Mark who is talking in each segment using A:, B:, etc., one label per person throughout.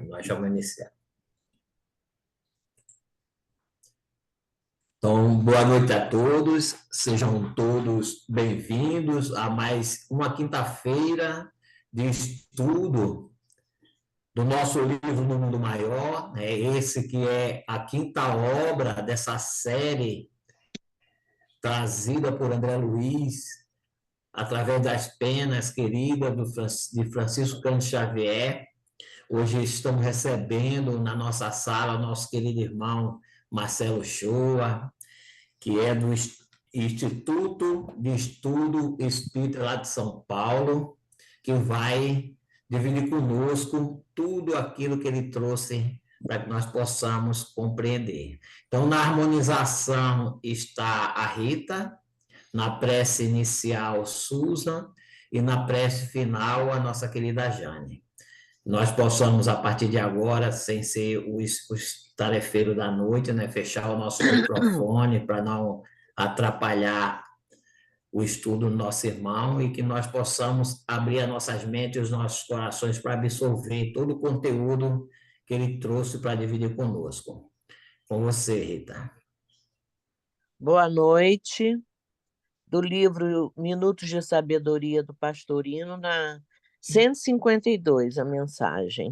A: Nós já vamos iniciar. Então, boa noite a todos, sejam todos bem-vindos a mais uma quinta-feira de estudo do nosso livro No Mundo Maior, né? Esse que é a quinta obra dessa série trazida por André Luiz, através das penas queridas de Francisco Cândido Xavier. Hoje estamos recebendo na nossa sala o nosso querido irmão Marcelo Shoa, que é do Instituto de Estudo Espírita lá de São Paulo, que vai dividir conosco tudo aquilo que ele trouxe para que nós possamos compreender. Então, na harmonização está a Rita, na prece inicial, Susan, e na prece final, a nossa querida Jane. Nós possamos, a partir de agora, sem ser os tarefeiros da noite, né, fechar o nosso microfone para não atrapalhar o estudo do nosso irmão e que nós possamos abrir as nossas mentes e os nossos corações para absorver todo o conteúdo que ele trouxe para dividir conosco. Com você, Rita.
B: Boa noite. Do livro Minutos de Sabedoria do Pastorino, na 152, a mensagem.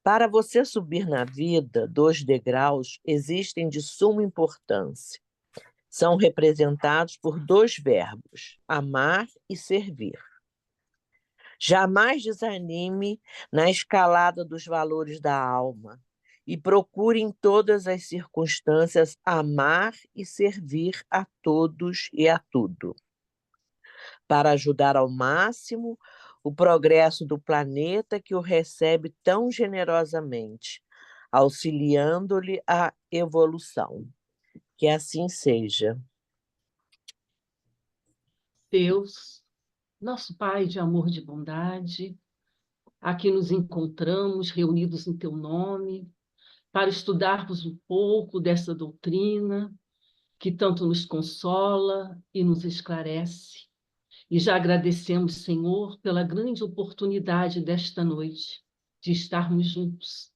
B: Para você subir na vida, 2 degraus existem de suma importância. São representados por 2 verbos, amar e servir. Jamais desanime na escalada dos valores da alma e procure em todas as circunstâncias amar e servir a todos e a tudo, para ajudar ao máximo o progresso do planeta que o recebe tão generosamente, auxiliando-lhe a evolução. Que assim seja.
C: Deus, nosso Pai de amor e de bondade, aqui nos encontramos reunidos em Teu nome para estudarmos um pouco dessa doutrina que tanto nos consola e nos esclarece. E já agradecemos, Senhor, pela grande oportunidade desta noite de estarmos juntos.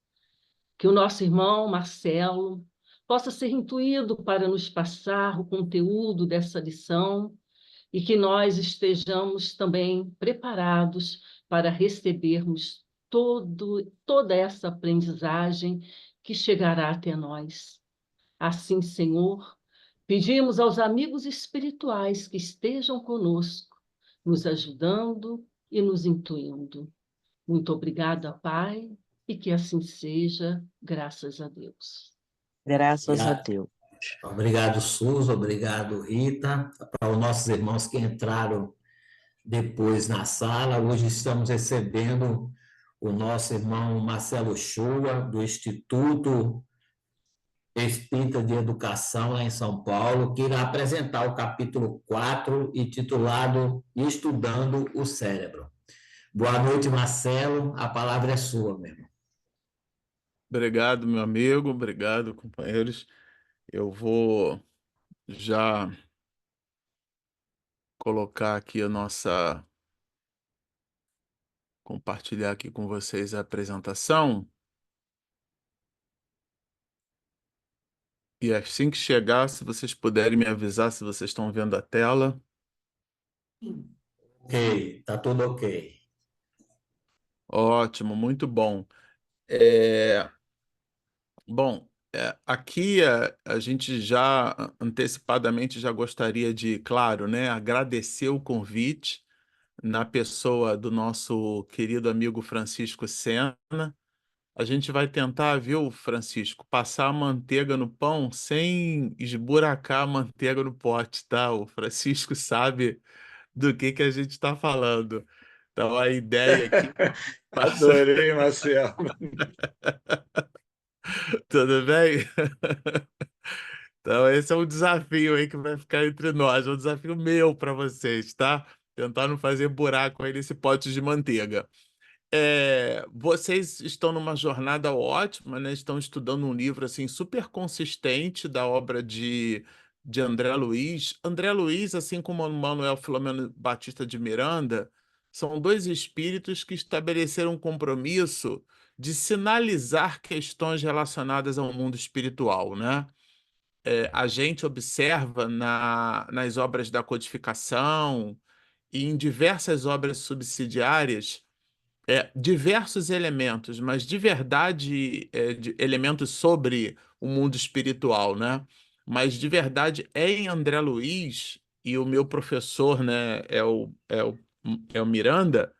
C: Que o nosso irmão Marcelo possa ser intuído para nos passar o conteúdo dessa lição e que nós estejamos também preparados para recebermos toda essa aprendizagem que chegará até nós. Assim, Senhor, pedimos aos amigos espirituais que estejam conosco, nos ajudando e nos intuindo. Muito obrigada, Pai, e que assim seja, graças a Deus.
B: Graças a Deus.
A: Obrigado, Suza, obrigado, Rita. Para os nossos irmãos que entraram depois na sala, hoje estamos recebendo o nosso irmão Marcelo Shoa, do Instituto Espírita de Educação, lá em São Paulo, que irá apresentar o capítulo 4, intitulado Estudando o Cérebro. Boa noite, Marcelo. A palavra é sua, meu irmão.
D: Obrigado, meu amigo. Obrigado, companheiros. Eu vou já colocar aqui compartilhar aqui com vocês a apresentação. E assim que chegar, se vocês puderem me avisar se vocês estão vendo a tela.
A: Ok, tá tudo ok.
D: Ótimo, muito bom. Bom, aqui a gente já antecipadamente já gostaria de, claro, né, agradecer o convite na pessoa do nosso querido amigo Francisco Sena. A gente vai tentar, viu, Francisco, passar a manteiga no pão sem esburacar a manteiga no pote, tá? O Francisco sabe do que a gente está falando. Então, a ideia aqui...
E: Adorei, Marcelo.
D: Tudo bem? Então, esse é um desafio aí que vai ficar entre nós. É um desafio meu para vocês, tá? Tentar não fazer buraco aí nesse pote de manteiga. Vocês estão numa jornada ótima, né? Estão estudando um livro assim super consistente da obra de André Luiz. André Luiz, assim como Manuel Filomeno Batista de Miranda, são 2 espíritos que estabeleceram um compromisso de sinalizar questões relacionadas ao mundo espiritual, né? A gente observa nas obras da codificação e em diversas obras subsidiárias diversos elementos, mas de verdade, elementos sobre o mundo espiritual, né? Mas de verdade é em André Luiz, e o meu professor, né, é o Miranda.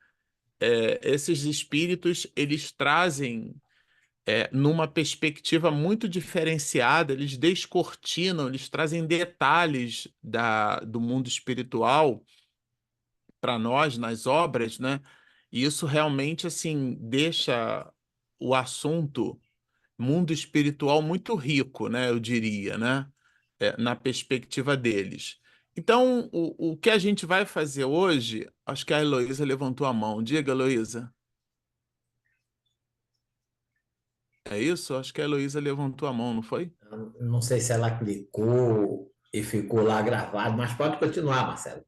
D: Esses espíritos, eles trazem, numa perspectiva muito diferenciada, eles descortinam, eles trazem detalhes do mundo espiritual para nós nas obras, né? E isso realmente assim deixa o assunto mundo espiritual muito rico, né? Eu diria, né? Na perspectiva deles. Então, o que a gente vai fazer hoje, acho que a Heloísa levantou a mão. Diga, Heloísa. É isso? Acho que a Heloísa levantou a mão, não foi?
A: Não sei se ela clicou e ficou lá gravado, mas pode continuar, Marcelo.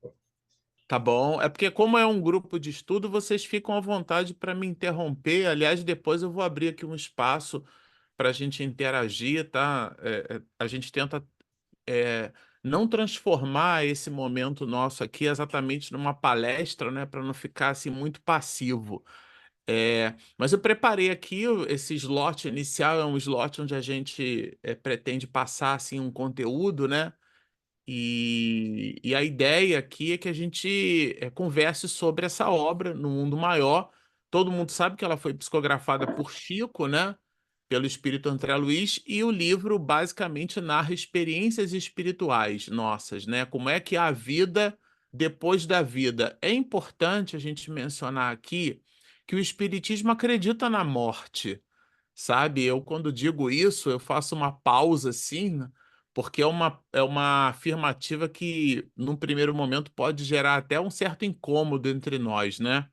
D: Tá bom. É porque, como é um grupo de estudo, vocês ficam à vontade para me interromper. Aliás, depois eu vou abrir aqui um espaço para a gente interagir, tá? A gente tenta é, não transformar esse momento nosso aqui exatamente numa palestra, né? Para não ficar assim muito passivo. Mas eu preparei aqui esse slot inicial, é um slot onde a gente pretende passar assim um conteúdo, né? E a ideia aqui é que a gente converse sobre essa obra no mundo maior. Todo mundo sabe que ela foi psicografada por Chico, né? Pelo espírito André Luiz, e o livro basicamente narra experiências espirituais nossas, né? Como é que é a vida depois da vida. É importante a gente mencionar aqui que o espiritismo acredita na morte, sabe? Eu, quando digo isso, eu faço uma pausa assim, né? Porque é uma afirmativa que, num primeiro momento, pode gerar até um certo incômodo entre nós, né?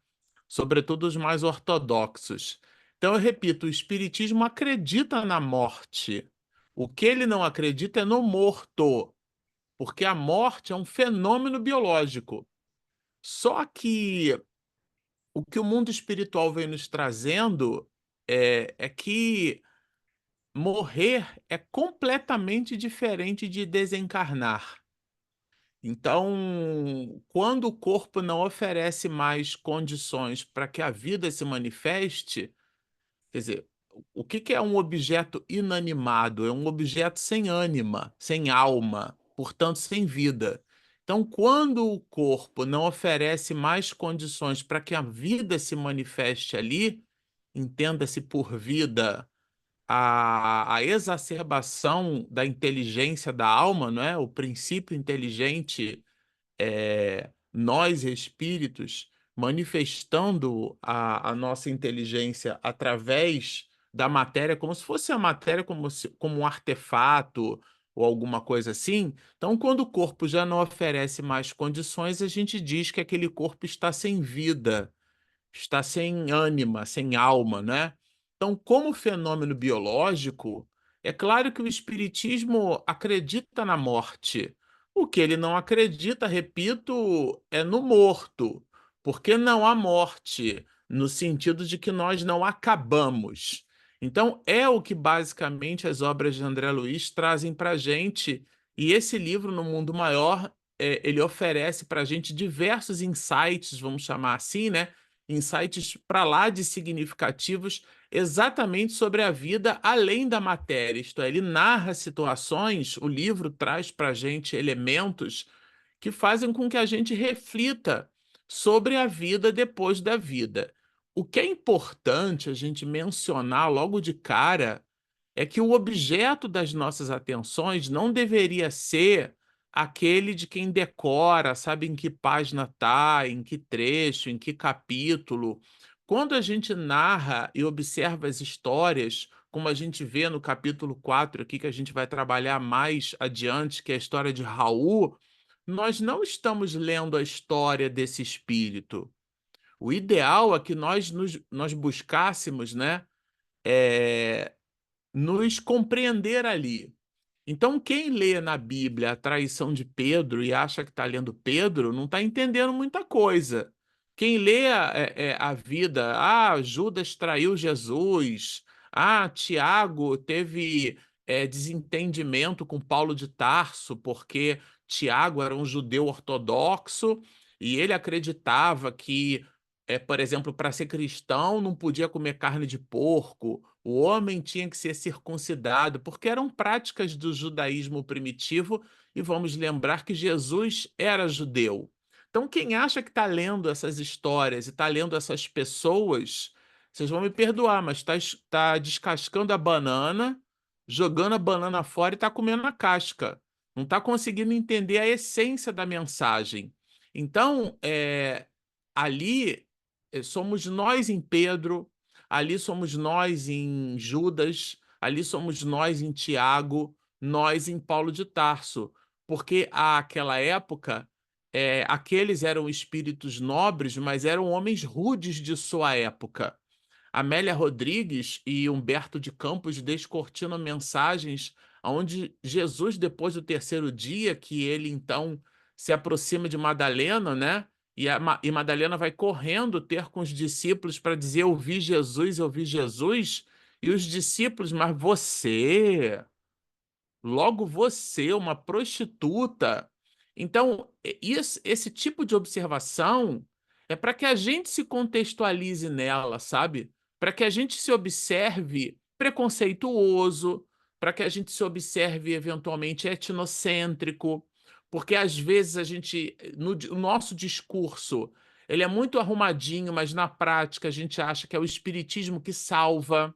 D: Sobretudo os mais ortodoxos. Então, eu repito, o Espiritismo acredita na morte. O que ele não acredita é no morto, porque a morte é um fenômeno biológico. Só que o que o mundo espiritual vem nos trazendo é que morrer é completamente diferente de desencarnar. Então, quando o corpo não oferece mais condições para que a vida se manifeste, quer dizer, o que que é um objeto inanimado? É um objeto sem ânima, sem alma, portanto, sem vida. Então, quando o corpo não oferece mais condições para que a vida se manifeste ali, entenda-se por vida a exacerbação da inteligência da alma, não é? O princípio inteligente, nós espíritos, manifestando a nossa inteligência através da matéria, como se fosse a matéria como um artefato ou alguma coisa assim. Então, quando o corpo já não oferece mais condições, a gente diz que aquele corpo está sem vida, está sem ânima, sem alma, né? Então, como fenômeno biológico, é claro que o espiritismo acredita na morte. O que ele não acredita, repito, é no morto, porque não há morte, no sentido de que nós não acabamos. Então, é o que basicamente as obras de André Luiz trazem para a gente, e esse livro, No Mundo Maior, ele oferece para a gente diversos insights, vamos chamar assim, né? Insights para lá de significativos exatamente sobre a vida além da matéria. Isto é, ele narra situações, o livro traz para a gente elementos que fazem com que a gente reflita sobre a vida depois da vida. O que é importante a gente mencionar logo de cara é que o objeto das nossas atenções não deveria ser aquele de quem decora, sabe em que página está, em que trecho, em que capítulo. Quando a gente narra e observa as histórias, como a gente vê no capítulo 4 aqui, que a gente vai trabalhar mais adiante, que é a história de Raul, nós não estamos lendo a história desse espírito. O ideal é que nós buscássemos, né, é, nos compreender ali. Então, quem lê na Bíblia a traição de Pedro e acha que está lendo Pedro, não está entendendo muita coisa. Quem lê a vida, Judas traiu Jesus, Tiago teve desentendimento com Paulo de Tarso, porque Tiago era um judeu ortodoxo e ele acreditava que, por exemplo, para ser cristão não podia comer carne de porco, o homem tinha que ser circuncidado, porque eram práticas do judaísmo primitivo, e vamos lembrar que Jesus era judeu. Então, quem acha que está lendo essas histórias e está lendo essas pessoas, vocês vão me perdoar, mas está descascando a banana, jogando a banana fora e está comendo a casca. Não está conseguindo entender a essência da mensagem. Então, ali somos nós em Pedro, ali somos nós em Judas, ali somos nós em Tiago, nós em Paulo de Tarso, porque àquela época aqueles eram espíritos nobres, mas eram homens rudes de sua época. Amélia Rodrigues e Humberto de Campos descortinam mensagens onde Jesus, depois do terceiro dia, que ele então se aproxima de Madalena, né? E Madalena vai correndo ter com os discípulos para dizer: eu vi Jesus, eu vi Jesus. E os discípulos: mas você, logo você, uma prostituta. Então, esse tipo de observação é para que a gente se contextualize nela, sabe? Para que a gente se observe preconceituoso, para que a gente se observe eventualmente etnocêntrico, porque às vezes o nosso discurso, ele é muito arrumadinho, mas na prática a gente acha que é o espiritismo que salva.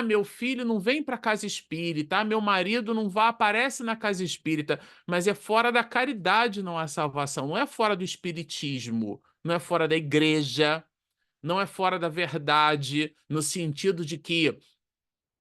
D: Meu filho não vem para a casa espírita. Meu marido não aparece na casa espírita. Mas é fora da caridade, não há salvação. Não é fora do espiritismo. Não é fora da igreja. Não é fora da verdade, no sentido de que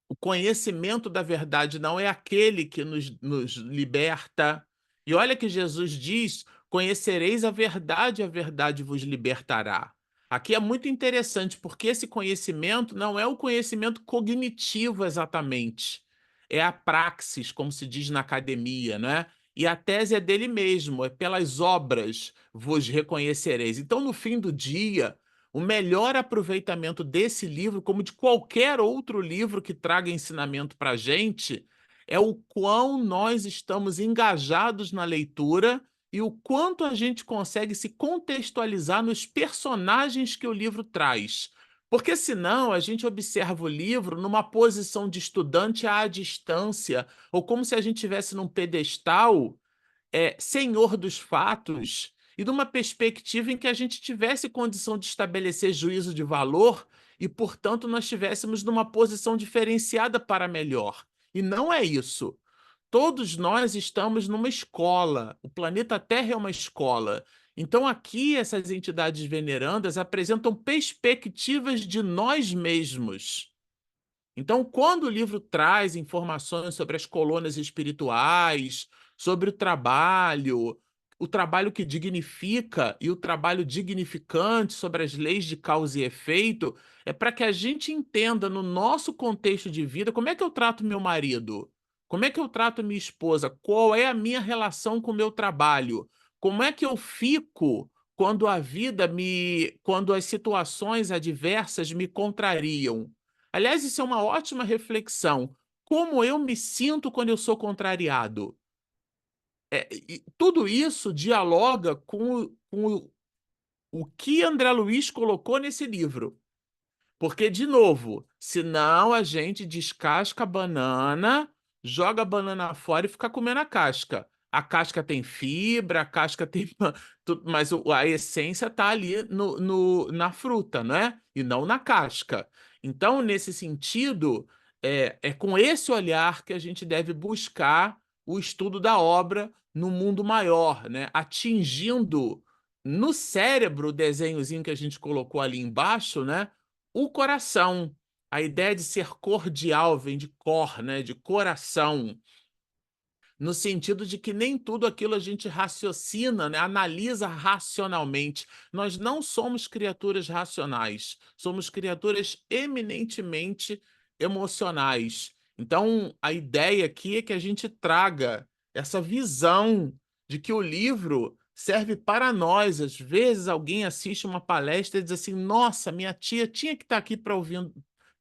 D: o conhecimento da verdade não é aquele que nos liberta. E olha que Jesus diz: conhecereis a verdade vos libertará. Aqui é muito interessante, porque esse conhecimento não é o conhecimento cognitivo exatamente, é a praxis, como se diz na academia, né? E a tese é dele mesmo: é pelas obras vos reconhecereis. Então, no fim do dia, o melhor aproveitamento desse livro, como de qualquer outro livro que traga ensinamento para a gente, é o quão nós estamos engajados na leitura e o quanto a gente consegue se contextualizar nos personagens que o livro traz. Porque senão a gente observa o livro numa posição de estudante à distância, ou como se a gente estivesse num pedestal, senhor dos fatos, e numa perspectiva em que a gente tivesse condição de estabelecer juízo de valor e, portanto, nós estivéssemos numa posição diferenciada para melhor. E não é isso. Todos nós estamos numa escola. O planeta Terra é uma escola. Então, aqui, essas entidades venerandas apresentam perspectivas de nós mesmos. Então, quando o livro traz informações sobre as colônias espirituais, sobre o trabalho que dignifica e o trabalho dignificante sobre as leis de causa e efeito, é para que a gente entenda no nosso contexto de vida como é que eu trato meu marido, como é que eu trato minha esposa, qual é a minha relação com o meu trabalho, como é que eu fico quando quando as situações adversas me contrariam. Aliás, isso é uma ótima reflexão. Como eu me sinto quando eu sou contrariado? E tudo isso dialoga com o que André Luiz colocou nesse livro. Porque, de novo, senão a gente descasca a banana, joga a banana fora e fica comendo a casca. A casca tem fibra, a casca tem. Mas a essência está ali na fruta, né? E não na casca. Então, nesse sentido, é com esse olhar que a gente deve buscar o estudo da obra no mundo maior, né? Atingindo no cérebro o desenhozinho que a gente colocou ali embaixo, né? O coração. A ideia de ser cordial vem de cor, né? De coração, no sentido de que nem tudo aquilo a gente raciocina, né? Analisa racionalmente. Nós não somos criaturas racionais, somos criaturas eminentemente emocionais. Então, a ideia aqui é que a gente traga essa visão de que o livro serve para nós. Às vezes alguém assiste uma palestra e diz assim, nossa, minha tia tinha que estar aqui para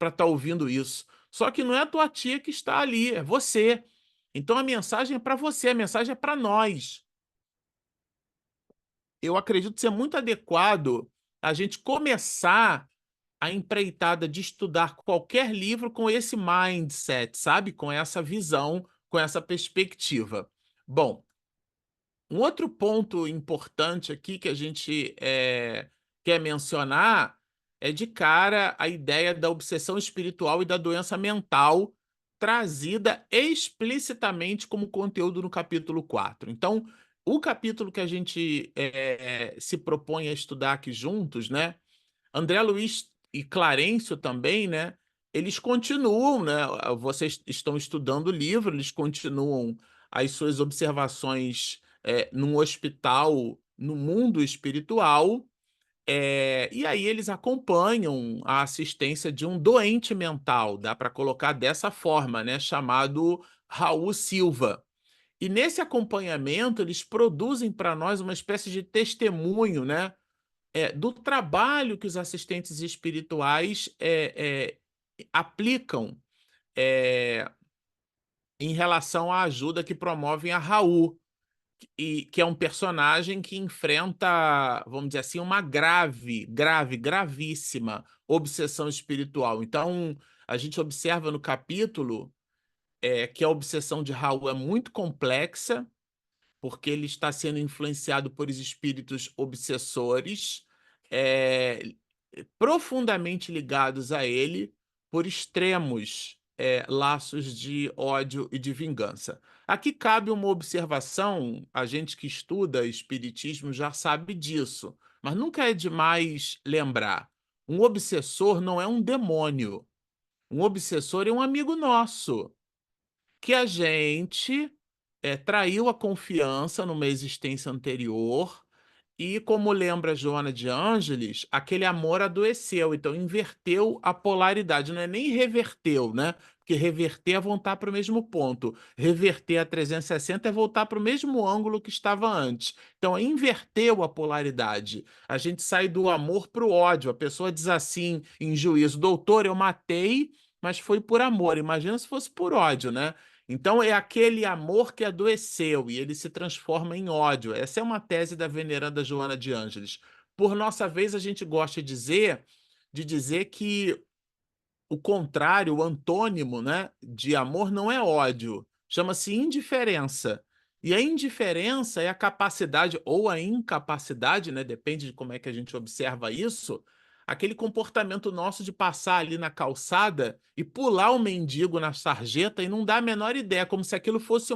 D: estar ouvindo isso. Só que não é a tua tia que está ali, é você. Então a mensagem é para você, a mensagem é para nós. Eu acredito ser muito adequado a gente começar a empreitada de estudar qualquer livro com esse mindset, sabe? Com essa visão, com essa perspectiva. Bom, um outro ponto importante aqui que a gente quer mencionar é de cara a ideia da obsessão espiritual e da doença mental trazida explicitamente como conteúdo no capítulo 4. Então, o capítulo que a gente se propõe a estudar aqui juntos, né? André Luiz e Clarencio também, né? Eles continuam, né? Vocês estão estudando o livro, eles continuam as suas observações num hospital, no mundo espiritual, e aí eles acompanham a assistência de um doente mental, dá para colocar dessa forma, né? Chamado Raul Silva. E nesse acompanhamento, eles produzem para nós uma espécie de testemunho, né? Do trabalho que os assistentes espirituais aplicam em relação à ajuda que promovem a Raul, que é um personagem que enfrenta, vamos dizer assim, uma gravíssima obsessão espiritual. Então, a gente observa no capítulo que a obsessão de Raul é muito complexa, porque ele está sendo influenciado por espíritos obsessores, profundamente ligados a ele por extremos laços de ódio e de vingança. Aqui cabe uma observação, a gente que estuda espiritismo já sabe disso, mas nunca é demais lembrar. Um obsessor não é um demônio. Um obsessor é um amigo nosso, que a gente traiu a confiança numa existência anterior e, como lembra Joana de Ângeles, aquele amor adoeceu, então inverteu a polaridade, não é nem reverteu, né? Porque reverter é voltar para o mesmo ponto. Reverter a 360 é voltar para o mesmo ângulo que estava antes. Então, inverteu a polaridade. A gente sai do amor para o ódio. A pessoa diz assim, em juízo, doutor, eu matei, mas foi por amor. Imagina se fosse por ódio, né? Então é aquele amor que adoeceu e ele se transforma em ódio. Essa é uma tese da veneranda Joana de Ângeles. Por nossa vez, a gente gosta de dizer que o contrário, o antônimo, né, de amor não é ódio, chama-se indiferença. E a indiferença é a capacidade ou a incapacidade, né, depende de como é que a gente observa isso, aquele comportamento nosso de passar ali na calçada e pular o mendigo na sarjeta e não dar a menor ideia, como se aquilo fosse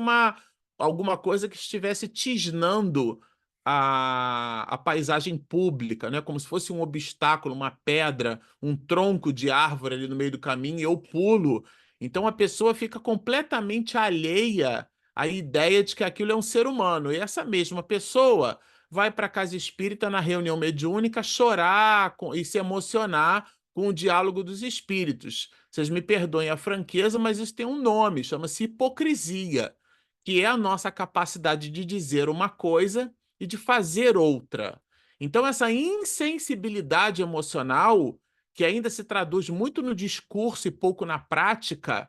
D: alguma coisa que estivesse tisnando a paisagem pública, né? Como se fosse um obstáculo, uma pedra, um tronco de árvore ali no meio do caminho, e eu pulo. Então a pessoa fica completamente alheia à ideia de que aquilo é um ser humano. E essa mesma pessoa vai para a casa espírita na reunião mediúnica chorar e se emocionar com o diálogo dos espíritos. Vocês me perdoem a franqueza, mas isso tem um nome, chama-se hipocrisia, que é a nossa capacidade de dizer uma coisa e de fazer outra. Então, essa insensibilidade emocional, que ainda se traduz muito no discurso e pouco na prática,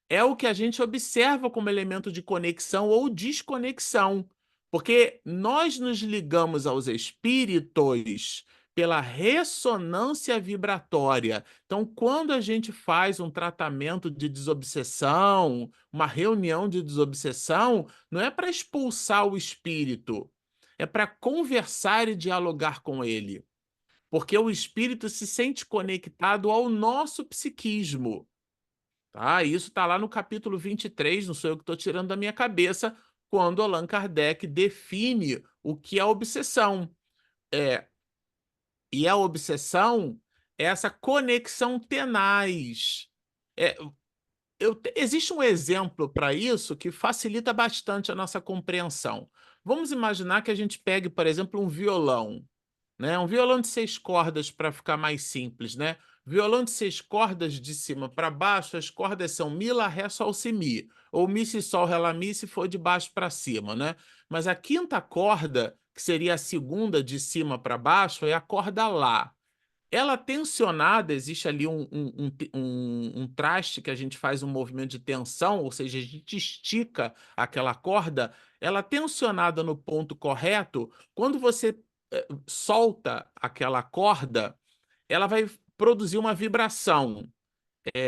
D: é o que a gente observa como elemento de conexão ou desconexão, porque nós nos ligamos aos espíritos pela ressonância vibratória. Então, quando a gente faz um tratamento de desobsessão, uma reunião de desobsessão, não é para expulsar o espírito, é para conversar e dialogar com ele, porque o espírito se sente conectado ao nosso psiquismo. Tá? Isso está lá no capítulo 23, não sou eu que estou tirando da minha cabeça, quando Allan Kardec define o que é obsessão. E a obsessão é essa conexão tenaz. É, existe um exemplo para isso que facilita bastante a nossa compreensão. Vamos imaginar que a gente pegue, por exemplo, um violão, né? Um violão de 6 cordas para ficar mais simples, né? Violão de 6 cordas de cima para baixo, as cordas são mi, lá, ré, sol, si, mi, ou mi, si, sol, ré, lá, mi, se for de baixo para cima, né? Mas a quinta corda, que que seria a segunda de cima para baixo, é a corda Lá. Ela tensionada, existe ali um traste que a gente faz um movimento de tensão, ou seja, a gente estica aquela corda. Ela tensionada no ponto correto, quando você solta aquela corda, ela vai produzir uma vibração.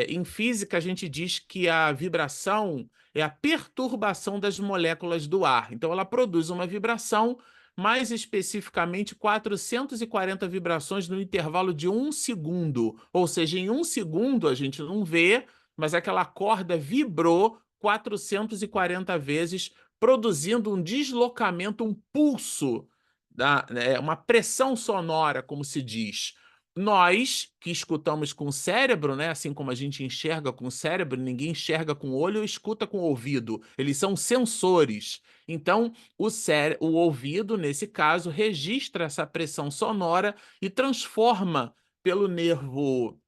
D: Em física, a gente diz que a vibração é a perturbação das moléculas do ar. Então, ela produz uma vibração, mais especificamente 440 vibrações no intervalo de 1 segundo. Ou seja, em 1 segundo a gente não vê, mas aquela corda vibrou 440 vezes, produzindo um deslocamento, um pulso, uma pressão sonora, como se diz. Nós, que escutamos com o cérebro, né, assim como a gente enxerga com o cérebro, ninguém enxerga com o olho ou escuta com o ouvido. Eles são sensores. Então, o ouvido, nesse caso, registra essa pressão sonora e transforma pelo nervo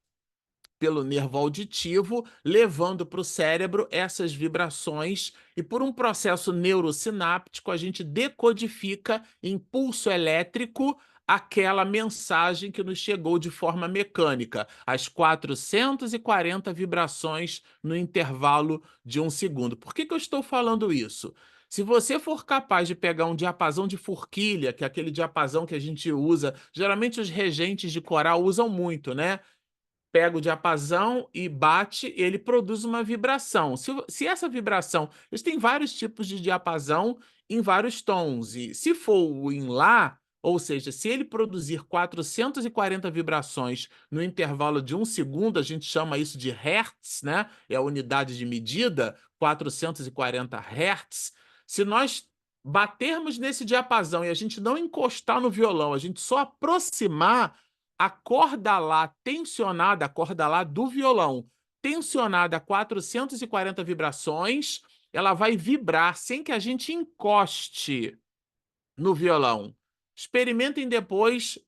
D: auditivo, levando para o cérebro essas vibrações, e por um processo neurosináptico a gente decodifica em pulso elétrico aquela mensagem que nos chegou de forma mecânica, as 440 vibrações no intervalo de 1 segundo. Por que eu estou falando isso? Se você for capaz de pegar um diapasão de forquilha, que é aquele diapasão que a gente usa, geralmente os regentes de coral usam muito, né? Pega o diapasão e bate, ele produz uma vibração. Se essa vibração... Eles têm vários tipos de diapasão em vários tons, e se for o em Lá, ou seja, se ele produzir 440 vibrações no intervalo de 1 segundo, a gente chama isso de hertz, né? É a unidade de medida, 440 hertz. Se nós batermos nesse diapasão e a gente não encostar no violão, a gente só aproximar, a corda Lá tensionada, a corda Lá do violão, tensionada a 440 vibrações, ela vai vibrar sem que a gente encoste no violão. Experimentem depois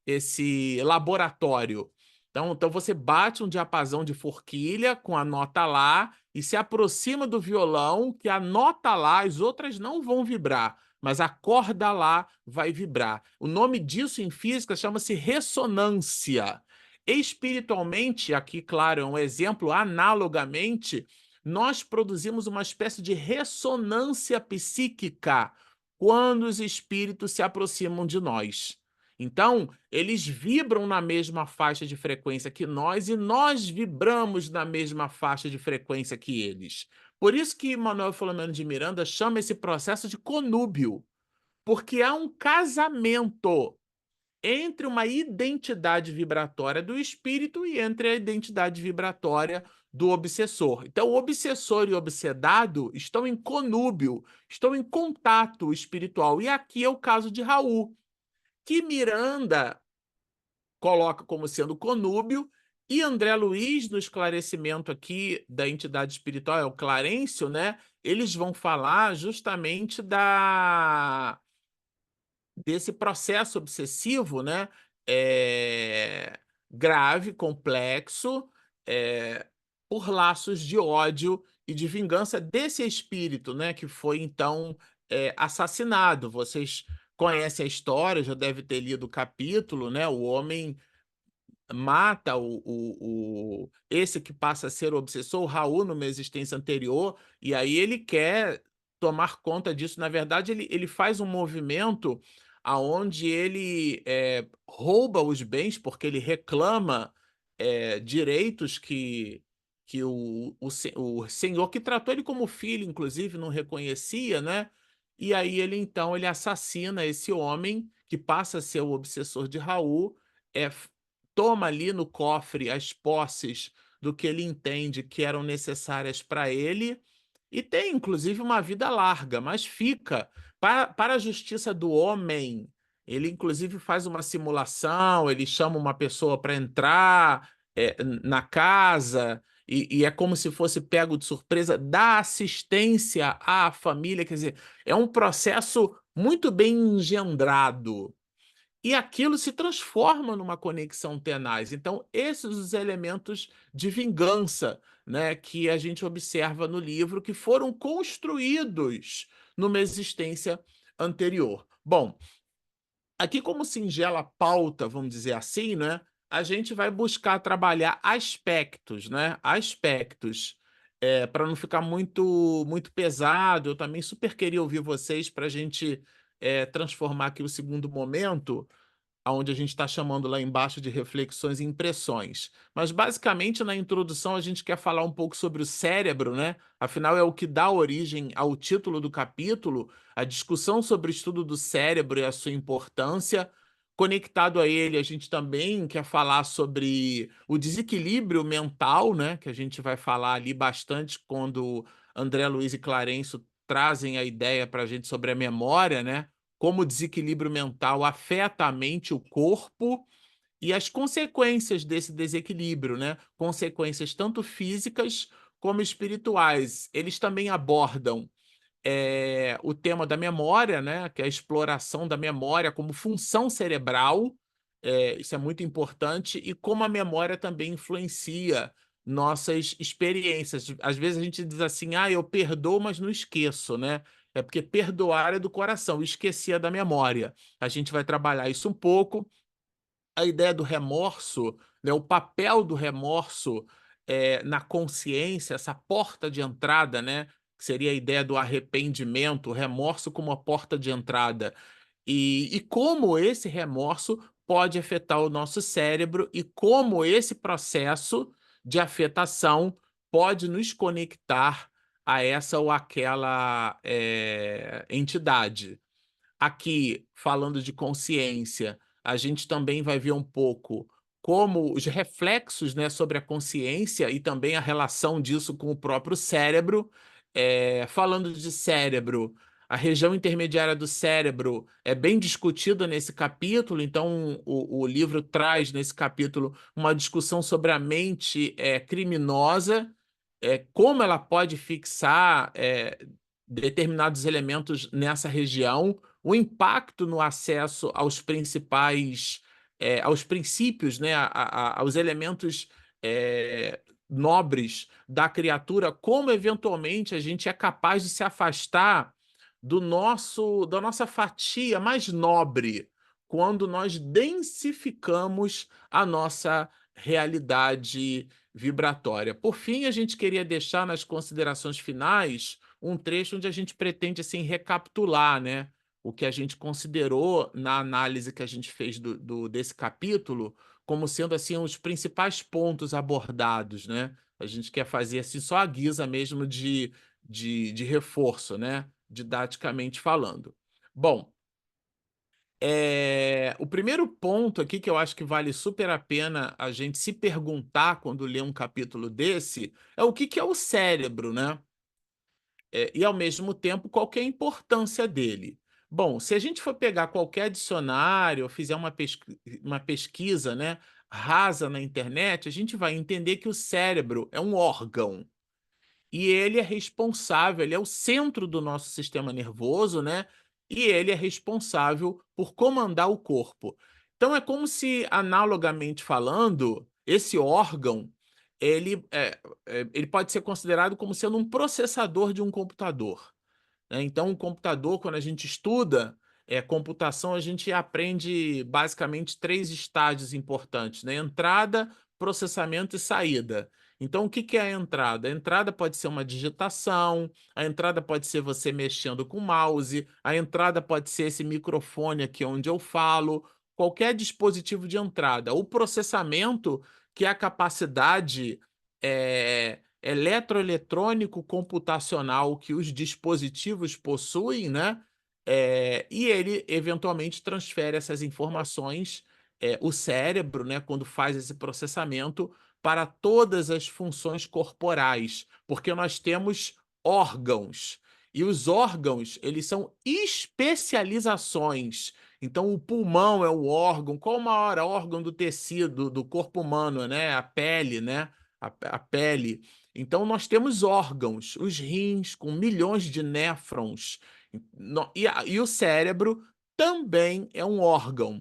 D: esse laboratório. Então você bate um diapasão de forquilha com a nota Lá e se aproxima do violão, que a nota Lá, as outras não vão vibrar, mas a corda Lá vai vibrar. O nome disso em física chama-se ressonância. Espiritualmente, aqui, claro, é um exemplo, analogamente, nós produzimos uma espécie de ressonância psíquica quando os espíritos se aproximam de nós. Então, eles vibram na mesma faixa de frequência que nós e nós vibramos na mesma faixa de frequência que eles. Por isso que Manuel Filomeno de Miranda chama esse processo de conúbio, porque há um casamento entre uma identidade vibratória do espírito e entre a identidade vibratória do obsessor. Então, o obsessor e o obsedado estão em conúbio, estão em contato espiritual. E aqui é o caso de Raul, que Miranda coloca como sendo conúbio, e André Luiz, no esclarecimento aqui da entidade espiritual, é o Clarencio, né? Eles vão falar justamente desse processo obsessivo, né? Grave, complexo, por laços de ódio e de vingança desse espírito, né? Que foi, então, assassinado. Vocês conhecem a história, já deve ter lido o capítulo, né? O homem mata esse que passa a ser o obsessor, o Raul, numa existência anterior, e aí ele quer tomar conta disso. Na verdade, ele faz um movimento aonde ele rouba os bens, porque ele reclama direitos que o senhor, que tratou ele como filho, inclusive, não reconhecia, né? E aí então ele assassina esse homem que passa a ser o obsessor de Raul, toma ali no cofre as posses do que ele entende que eram necessárias para ele, e tem, inclusive, uma vida larga, mas fica para a justiça do homem. Ele, inclusive, faz uma simulação, ele chama uma pessoa para entrar na casa, e é como se fosse pego de surpresa, dá assistência à família. Quer dizer, é um processo muito bem engendrado. E aquilo se transforma numa conexão tenaz. Então, esses os elementos de vingança, né, que a gente observa no livro, que foram construídos numa existência anterior. Bom, aqui como singela pauta, vamos dizer assim, né, a gente vai buscar trabalhar aspectos, né, aspectos, para não ficar muito pesado. Eu também super queria ouvir vocês para a gente transformar aqui o segundo momento onde a gente está chamando lá embaixo de reflexões e impressões. Mas, basicamente, na introdução, a gente quer falar um pouco sobre o cérebro, né? Afinal, é o que dá origem ao título do capítulo, a discussão sobre o estudo do cérebro e a sua importância. Conectado a ele, a gente também quer falar sobre o desequilíbrio mental, né? Que a gente vai falar ali bastante quando André Luiz e Clarencio trazem a ideia para a gente sobre a memória, né? Como o desequilíbrio mental afeta a mente, o corpo e as consequências desse desequilíbrio, né? Consequências tanto físicas como espirituais. Eles também abordam o tema da memória, né? Que é a exploração da memória como função cerebral. Isso é muito importante, e como a memória também influencia nossas experiências. Às vezes a gente diz assim, eu perdoo, mas não esqueço, né? É porque perdoar é do coração, esquecer é da memória. A gente vai trabalhar isso um pouco. A ideia do remorso, né, o papel do remorso na consciência, essa porta de entrada, né, que seria a ideia do arrependimento, o remorso como a porta de entrada. E como esse remorso pode afetar o nosso cérebro e como esse processo de afetação pode nos conectar a essa ou aquela entidade. Aqui, falando de consciência, a gente também vai ver um pouco como os reflexos, né, sobre a consciência e também a relação disso com o próprio cérebro. Falando de cérebro, a região intermediária do cérebro é bem discutida nesse capítulo, então o livro traz nesse capítulo uma discussão sobre a mente criminosa, como ela pode fixar determinados elementos nessa região, o impacto no acesso aos principais, aos princípios, né, aos elementos nobres da criatura, como eventualmente a gente é capaz de se afastar da nossa fatia mais nobre quando nós densificamos a nossa realidade vibratória. Por fim, a gente queria deixar nas considerações finais um trecho onde a gente pretende assim recapitular, né, o que a gente considerou na análise que a gente fez desse capítulo como sendo assim os principais pontos abordados, né? A gente quer fazer assim só a guisa mesmo de reforço, né? Didaticamente falando. Bom, o primeiro ponto aqui que eu acho que vale super a pena a gente se perguntar quando lê um capítulo desse é o que é o cérebro, né? E, ao mesmo tempo, qual que é a importância dele? Bom, se a gente for pegar qualquer dicionário ou fizer uma pesquisa, né, rasa na internet, a gente vai entender que o cérebro é um órgão. E ele é responsável, ele é o centro do nosso sistema nervoso, né? E ele é responsável por comandar o corpo. Então é como se, analogamente falando, esse órgão ele pode ser considerado como sendo um processador de um computador, né? Então, o computador, quando a gente estuda computação, a gente aprende basicamente três estágios importantes, né? Entrada, processamento e saída. Então, o que é a entrada? A entrada pode ser uma digitação, a entrada pode ser você mexendo com o mouse, a entrada pode ser esse microfone aqui onde eu falo, qualquer dispositivo de entrada. O processamento, que é a capacidade eletroeletrônico computacional que os dispositivos possuem, né? E ele eventualmente transfere essas informações, o cérebro, né, quando faz esse processamento, para todas as funções corporais, porque nós temos órgãos. E os órgãos, eles são especializações. Então, o pulmão é um órgão. Qual o maior órgão do tecido do corpo humano, né? A pele, né? A pele. Então, nós temos órgãos, os rins com milhões de néfrons. E o cérebro também é um órgão.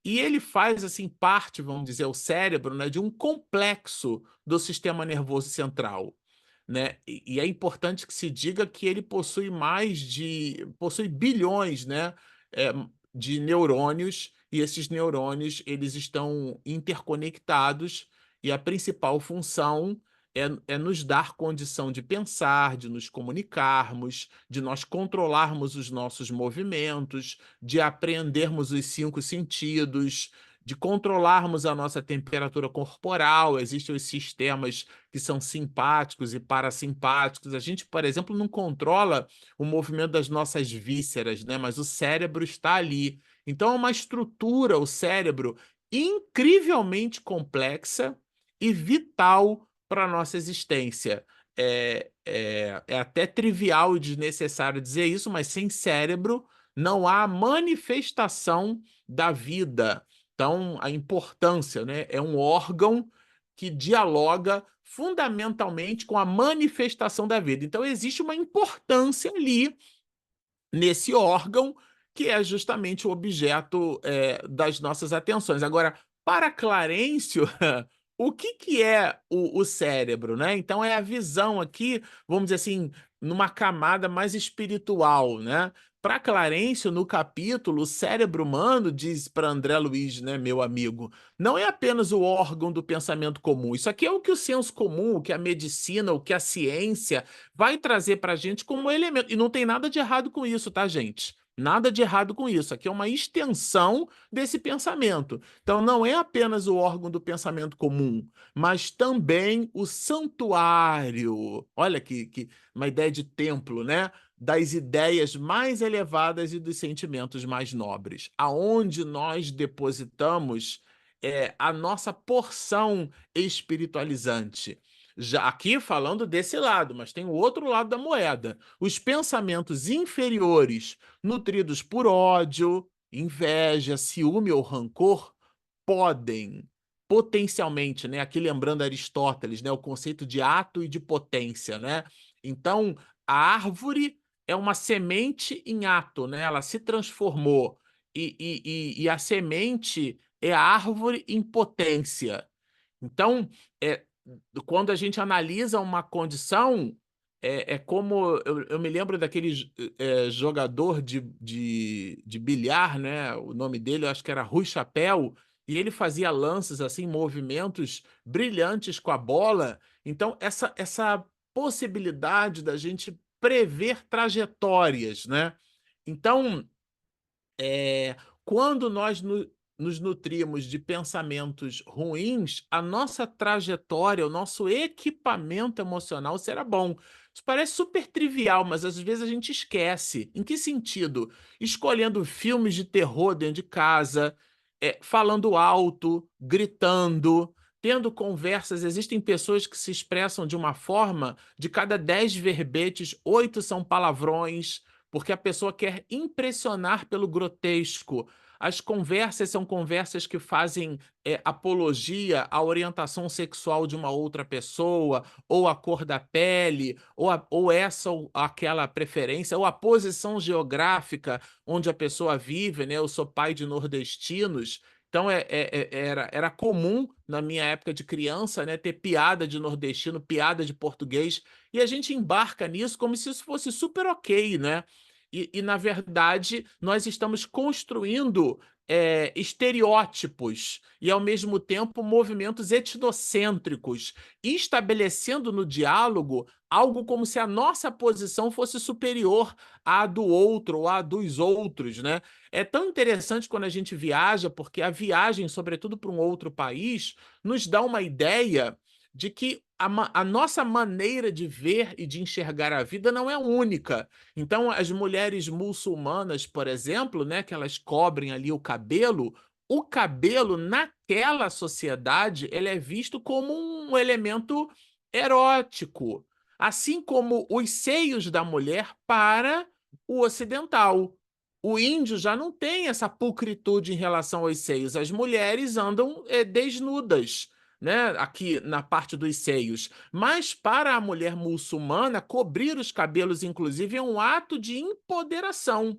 D: E ele faz assim parte, vamos dizer, o cérebro, né, de um complexo do sistema nervoso central. né? E é importante que se diga que ele possui possui bilhões, né, de neurônios, e esses neurônios eles estão interconectados, e a principal função é nos dar condição de pensar, de nos comunicarmos, de nós controlarmos os nossos movimentos, de apreendermos os 5 sentidos, de controlarmos a nossa temperatura corporal. Existem os sistemas que são simpáticos e parasimpáticos. A gente, por exemplo, não controla o movimento das nossas vísceras, né? Mas o cérebro está ali. Então, é uma estrutura, o cérebro, incrivelmente complexa e vital para a nossa existência. É até trivial e desnecessário dizer isso, mas sem cérebro não há manifestação da vida. Então, a importância, né? É um órgão que dialoga fundamentalmente com a manifestação da vida. Então, existe uma importância ali nesse órgão que é justamente o objeto das nossas atenções. Agora, para Clarencio, o que é o cérebro, né? Então, é a visão aqui, vamos dizer assim, numa camada mais espiritual, né? Para Clarencio, no capítulo, o cérebro humano, diz para André Luiz, né, meu amigo, não é apenas o órgão do pensamento comum. Isso aqui é o que o senso comum, o que a medicina, o que a ciência vai trazer para a gente como elemento. E não tem nada de errado com isso, tá, gente? Nada de errado com isso. Aqui é uma extensão desse pensamento. Então, não é apenas o órgão do pensamento comum, mas também o santuário. Olha que uma ideia de templo, né? Das ideias mais elevadas e dos sentimentos mais nobres, aonde nós depositamos a nossa porção espiritualizante. Já aqui falando desse lado, mas tem o outro lado da moeda. Os pensamentos inferiores, nutridos por ódio, inveja, ciúme ou rancor, podem potencialmente, né? Aqui lembrando Aristóteles, né? O conceito de ato e de potência, né? Então, a árvore é uma semente em ato, né? Ela se transformou e a semente é a árvore em potência. Então, quando a gente analisa uma condição, como eu me lembro daquele jogador de bilhar, né? O nome dele eu acho que era Rui Chapéu, e ele fazia lances assim, movimentos brilhantes com a bola. Então, essa possibilidade da gente prever trajetórias, né? Então, quando nós nos nutrimos de pensamentos ruins, a nossa trajetória, o nosso equipamento emocional será bom. Isso parece super trivial, mas às vezes a gente esquece. Em que sentido? Escolhendo filmes de terror dentro de casa, falando alto, gritando, tendo conversas. Existem pessoas que se expressam de uma forma, de cada 10 verbetes, 8 são palavrões, porque a pessoa quer impressionar pelo grotesco. As conversas são conversas que fazem apologia à orientação sexual de uma outra pessoa, ou à cor da pele, ou essa ou aquela preferência, ou a posição geográfica onde a pessoa vive, né? Eu sou pai de nordestinos, então era comum na minha época de criança, né, ter piada de nordestino, piada de português, e a gente embarca nisso como se isso fosse super ok, né? Na verdade, nós estamos construindo estereótipos e, ao mesmo tempo, movimentos etnocêntricos, estabelecendo no diálogo algo como se a nossa posição fosse superior à do outro ou à dos outros, né? É tão interessante quando a gente viaja, porque a viagem, sobretudo para um outro país, nos dá uma ideia de que a nossa maneira de ver e de enxergar a vida não é única. Então, as mulheres muçulmanas, por exemplo, né, que elas cobrem ali o cabelo naquela sociedade ele é visto como um elemento erótico, assim como os seios da mulher para o ocidental. O índio já não tem essa pulcritude em relação aos seios. As mulheres andam desnudas, né, aqui na parte dos seios. Mas para a mulher muçulmana, cobrir os cabelos, inclusive, é um ato de empoderação.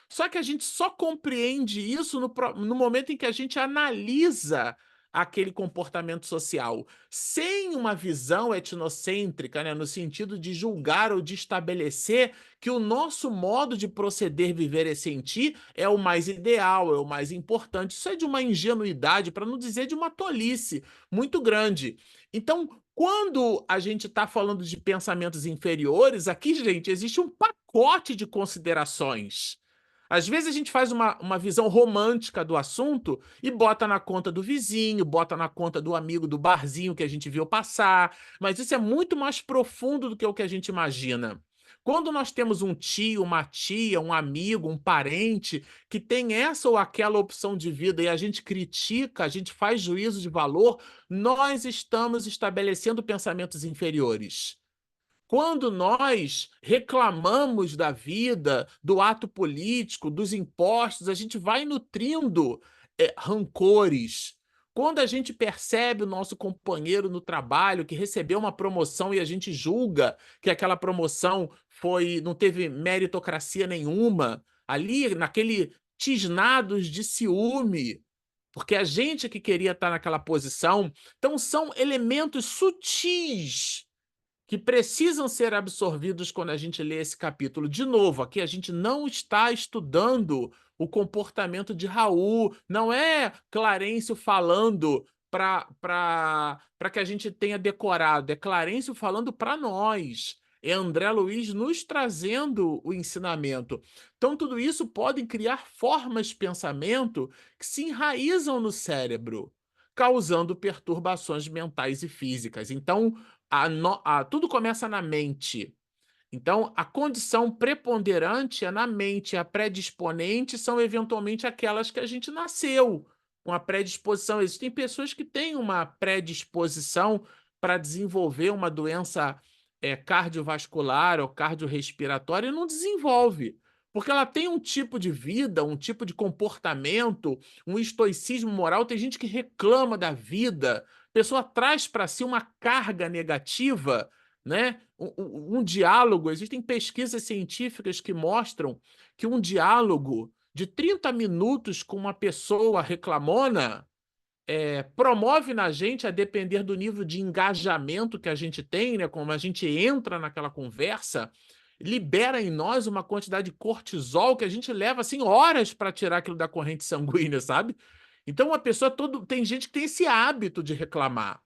D: Só que a gente só compreende isso no momento em que a gente analisa aquele comportamento social, sem uma visão etnocêntrica, né, no sentido de julgar ou de estabelecer que o nosso modo de proceder, viver e sentir é o mais ideal, é o mais importante. Isso é de uma ingenuidade, para não dizer de uma tolice muito grande. Então, quando a gente está falando de pensamentos inferiores, aqui, gente, existe um pacote de considerações. Às vezes a gente faz uma visão romântica do assunto e bota na conta do vizinho, bota na conta do amigo do barzinho que a gente viu passar, mas isso é muito mais profundo do que o que a gente imagina. Quando nós temos um tio, uma tia, um amigo, um parente que tem essa ou aquela opção de vida e a gente critica, a gente faz juízo de valor, nós estamos estabelecendo pensamentos inferiores. Quando nós reclamamos da vida, do ato político, dos impostos, a gente vai nutrindo rancores. Quando a gente percebe o nosso companheiro no trabalho que recebeu uma promoção e a gente julga que aquela promoção não teve meritocracia nenhuma, ali naquele tisnados de ciúme, porque a gente que queria estar naquela posição. Então são elementos sutis que precisam ser absorvidos quando a gente lê esse capítulo. De novo, aqui a gente não está estudando o comportamento de Raul, não é Clarencio falando para que a gente tenha decorado, é Clarencio falando para nós. É André Luiz nos trazendo o ensinamento. Então, tudo isso pode criar formas de pensamento que se enraizam no cérebro, causando perturbações mentais e físicas. Então, tudo começa na mente. Então, a condição preponderante é na mente, a predisponente são eventualmente aquelas que a gente nasceu com a predisposição. Existem pessoas que têm uma predisposição para desenvolver uma doença cardiovascular ou cardiorrespiratória e não desenvolve, porque ela tem um tipo de vida, um tipo de comportamento, um estoicismo moral. Tem gente que reclama da vida, a pessoa traz para si uma carga negativa, né? Um diálogo, existem pesquisas científicas que mostram que um diálogo de 30 minutos com uma pessoa reclamona promove na gente, a depender do nível de engajamento que a gente tem, né? Como a gente entra naquela conversa, libera em nós uma quantidade de cortisol que a gente leva assim horas para tirar aquilo da corrente sanguínea, sabe? Então a pessoa tem gente que tem esse hábito de reclamar.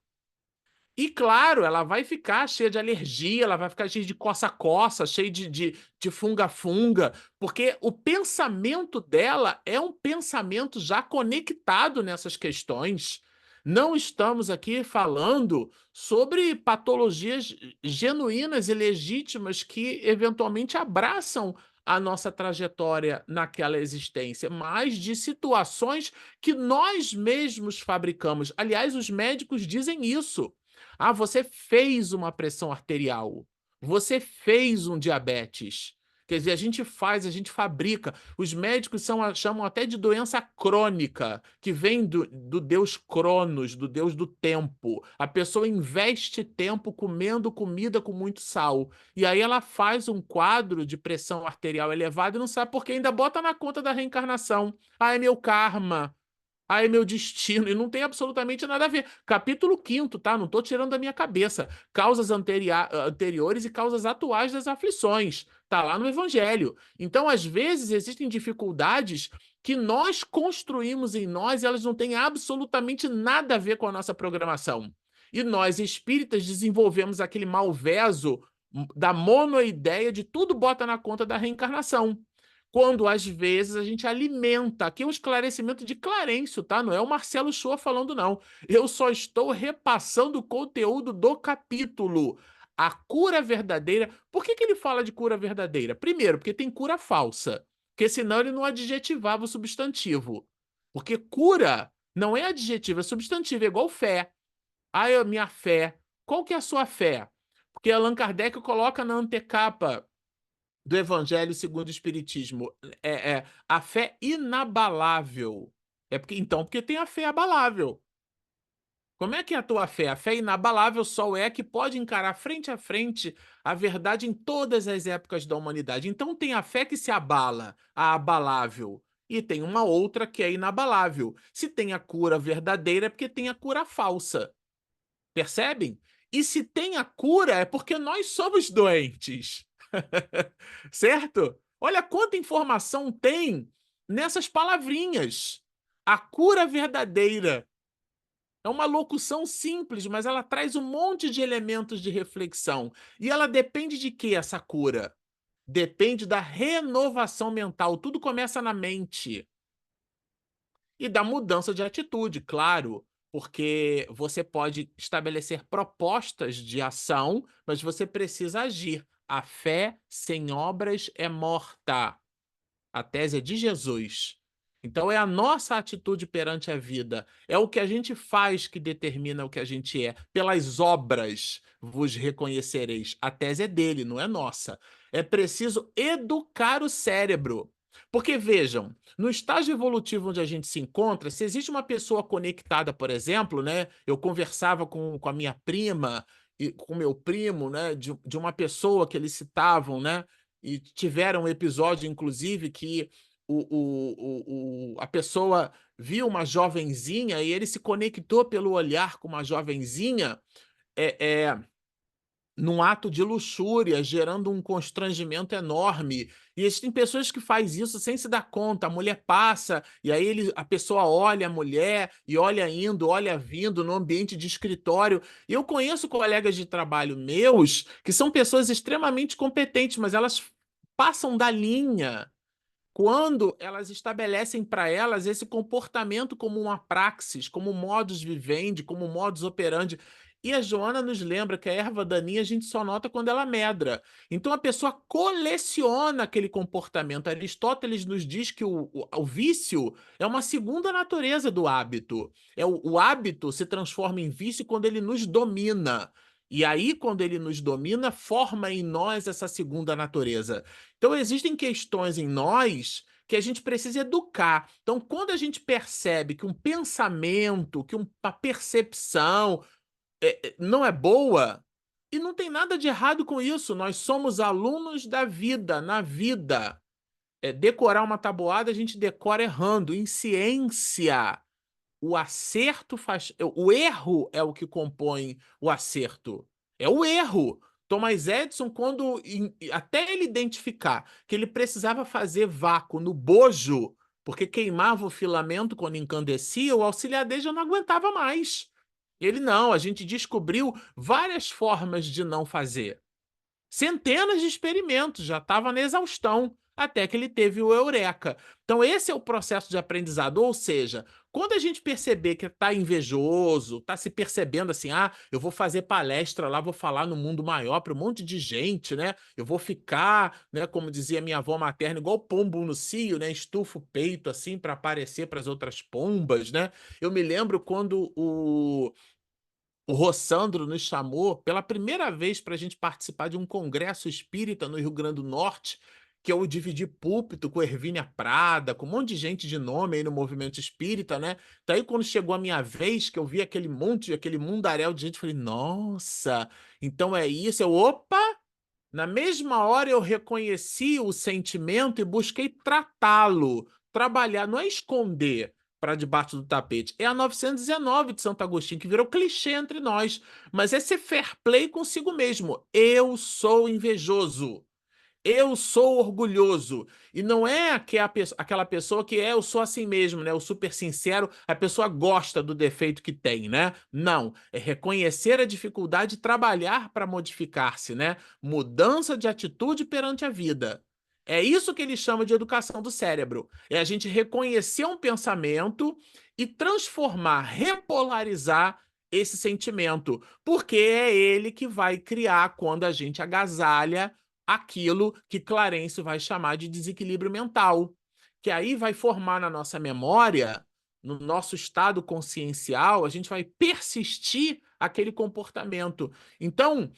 D: E claro, ela vai ficar cheia de alergia, ela vai ficar cheia de coça-coça, cheia de funga-funga, porque o pensamento dela é um pensamento já conectado nessas questões. Não estamos aqui falando sobre patologias genuínas e legítimas que eventualmente abraçam a nossa trajetória naquela existência, mas de situações que nós mesmos fabricamos. Aliás, os médicos dizem isso. Ah, você fez uma pressão arterial. Você fez um diabetes. Quer dizer, a gente fabrica. Os médicos chamam até de doença crônica, que vem do deus Cronos, do deus do tempo. A pessoa investe tempo comendo comida com muito sal. E aí ela faz um quadro de pressão arterial elevada e não sabe por que, ainda bota na conta da reencarnação. Ah, é meu karma. Ah, é meu destino, e não tem absolutamente nada a ver. Capítulo 5º, tá? Não estou tirando da minha cabeça. Causas anteriores e causas atuais das aflições. Tá lá no Evangelho. Então, às vezes, existem dificuldades que nós construímos em nós e elas não têm absolutamente nada a ver com a nossa programação. E nós, espíritas, desenvolvemos aquele malveso da monoideia de tudo bota na conta da reencarnação. Quando, às vezes, a gente alimenta. Aqui é um esclarecimento de Clarencio, tá? Não é o Marcelo Shoa falando, não. Eu só estou repassando o conteúdo do capítulo. A cura verdadeira. Por que ele fala de cura verdadeira? Primeiro, porque tem cura falsa. Porque senão ele não adjetivava o substantivo. Porque cura não é adjetivo, é substantivo. É igual fé. Ah, minha fé. Qual que é a sua fé? Porque Allan Kardec coloca na antecapa do Evangelho segundo o Espiritismo, a fé inabalável. Porque tem a fé abalável. Como é que é a tua fé? A fé inabalável só é que pode encarar frente a frente a verdade em todas as épocas da humanidade. Então tem a fé que se abala, a abalável. e tem uma outra que é inabalável. Se tem a cura verdadeira, é porque tem a cura falsa. Percebem? E se tem a cura, é porque nós somos doentes. Certo? Olha quanta informação tem nessas palavrinhas. A cura verdadeira. É uma locução simples, mas ela traz um monte de elementos de reflexão. E ela depende de quê, essa cura? Depende da renovação mental. Tudo começa na mente. E da mudança de atitude, claro, porque você pode estabelecer propostas de ação, mas você precisa agir. A fé sem obras é morta. A tese é de Jesus. Então é a nossa atitude perante a vida, é o que a gente faz que determina o que a gente é. Pelas obras vos reconhecereis. A tese é dele, não é nossa. É preciso educar o cérebro. Porque vejam, no estágio evolutivo onde a gente se encontra, se existe uma pessoa conectada, por exemplo, né? Eu conversava com a minha prima e com meu primo, né? De uma pessoa que eles citavam, né? E tiveram um episódio, inclusive, que a pessoa viu uma jovenzinha e ele se conectou pelo olhar com uma jovenzinha num ato de luxúria, gerando um constrangimento enorme. E existem pessoas que fazem isso sem se dar conta. A mulher passa, e aí a pessoa olha a mulher, e olha indo, olha vindo, no ambiente de escritório. E eu conheço colegas de trabalho meus que são pessoas extremamente competentes, mas elas passam da linha quando elas estabelecem para elas esse comportamento como uma praxis, como modus vivendi, como modus operandi. E a Joana nos lembra que a erva daninha a gente só nota quando ela medra. Então a pessoa coleciona aquele comportamento. Aristóteles nos diz que o vício é uma segunda natureza do hábito. O hábito se transforma em vício quando ele nos domina. E aí, quando ele nos domina, forma em nós essa segunda natureza. Então, existem questões em nós que a gente precisa educar. Então, quando a gente percebe que um pensamento, que uma percepção não é boa, e não tem nada de errado com isso, nós somos alunos da vida, na vida. Decorar uma tabuada, a gente decora errando. Em ciência, o acerto faz. O erro é o que compõe o acerto. É o erro. Thomas Edison, até ele identificar que ele precisava fazer vácuo no bojo, porque queimava o filamento quando incandescia, o auxiliar dele já não aguentava mais. Ele não, a gente descobriu várias formas de não fazer. Centenas de experimentos, já estava na exaustão, até que ele teve o eureka. Então esse é o processo de aprendizado, ou seja, quando a gente perceber que está invejoso, está se percebendo assim, eu vou fazer palestra lá, vou falar no mundo maior para um monte de gente, né? Eu vou ficar, né, como dizia minha avó materna, igual pombo no cio, né? Estufa o peito assim para aparecer para as outras pombas, né? Eu me lembro quando o Rossandro nos chamou pela primeira vez para a gente participar de um congresso espírita no Rio Grande do Norte, que eu dividi púlpito com Hervínia Prada, com um monte de gente de nome aí no movimento espírita, né? Daí, quando chegou a minha vez, que eu vi aquele mundaréu de gente, eu falei, nossa, então é isso. Opa! Na mesma hora eu reconheci o sentimento e busquei tratá-lo, trabalhar, não é esconder para debaixo do tapete. É a 919 de Santo Agostinho, que virou clichê entre nós, mas é ser fair play consigo mesmo. Eu sou invejoso. Eu sou orgulhoso. E não é aquela pessoa que eu sou assim mesmo, né? O super sincero, a pessoa gosta do defeito que tem, né? Não. É reconhecer a dificuldade e trabalhar para modificar-se, né? Mudança de atitude perante a vida. É isso que ele chama de educação do cérebro. É a gente reconhecer um pensamento e transformar, repolarizar esse sentimento. Porque é ele que vai criar quando a gente agasalha aquilo que Clarence vai chamar de desequilíbrio mental, que aí vai formar na nossa memória, no nosso estado consciencial, a gente vai persistir aquele comportamento. Então,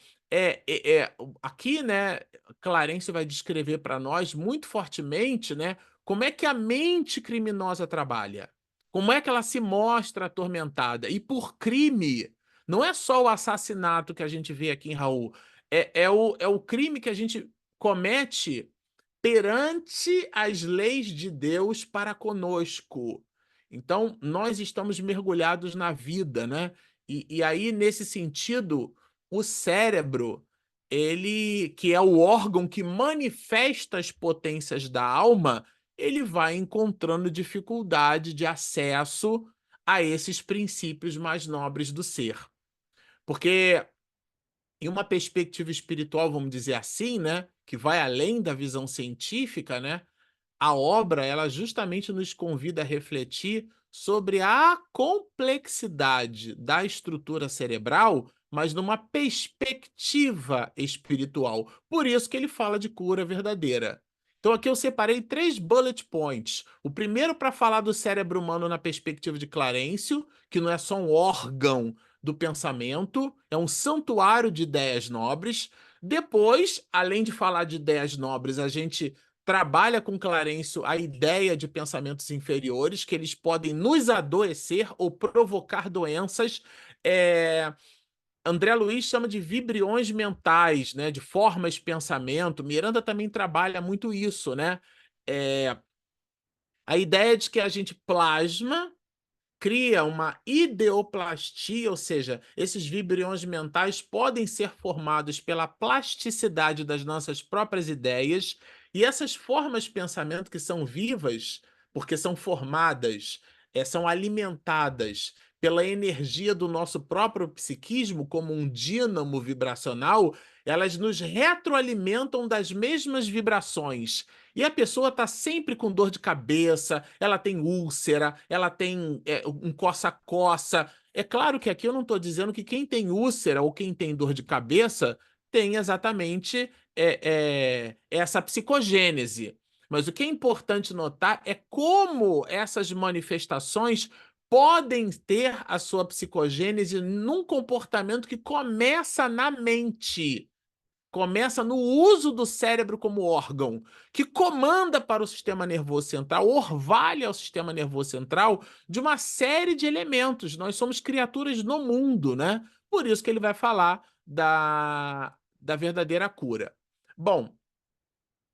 D: aqui, né, Clarence vai descrever para nós muito fortemente, né, como é que a mente criminosa trabalha, como é que ela se mostra atormentada. E por crime, não é só o assassinato que a gente vê aqui em Raul, é o crime que a gente comete perante as leis de Deus para conosco. Então, nós estamos mergulhados na vida, né? E aí, nesse sentido, o cérebro, ele, que é o órgão que manifesta as potências da alma, ele vai encontrando dificuldade de acesso a esses princípios mais nobres do ser. Porque, em uma perspectiva espiritual, vamos dizer assim, né, que vai além da visão científica, né, a obra, ela justamente nos convida a refletir sobre a complexidade da estrutura cerebral, mas numa perspectiva espiritual. Por isso que ele fala de cura verdadeira. Então aqui eu separei 3 bullet points. O primeiro para falar do cérebro humano na perspectiva de Clarencio, que não é só um órgão do pensamento, é um santuário de ideias nobres. Depois, além de falar de ideias nobres, a gente trabalha com Clarencio a ideia de pensamentos inferiores, que eles podem nos adoecer ou provocar doenças. André Luiz chama de vibriões mentais, né, de formas de pensamento. Miranda também trabalha muito isso, né? A ideia de que a gente plasma, cria uma ideoplastia, ou seja, esses vibriões mentais podem ser formados pela plasticidade das nossas próprias ideias, e essas formas de pensamento que são vivas, porque são formadas, são alimentadas pela energia do nosso próprio psiquismo, como um dínamo vibracional, elas nos retroalimentam das mesmas vibrações. E a pessoa está sempre com dor de cabeça, ela tem úlcera, ela tem um coça-coça. É claro que aqui eu não estou dizendo que quem tem úlcera ou quem tem dor de cabeça tem exatamente essa psicogênese. Mas o que é importante notar é como essas manifestações podem ter a sua psicogênese num comportamento que começa na mente. Começa no uso do cérebro como órgão, que comanda para o sistema nervoso central, orvalha ao sistema nervoso central de uma série de elementos. Nós somos criaturas no mundo, né? Por isso que ele vai falar da verdadeira cura. Bom,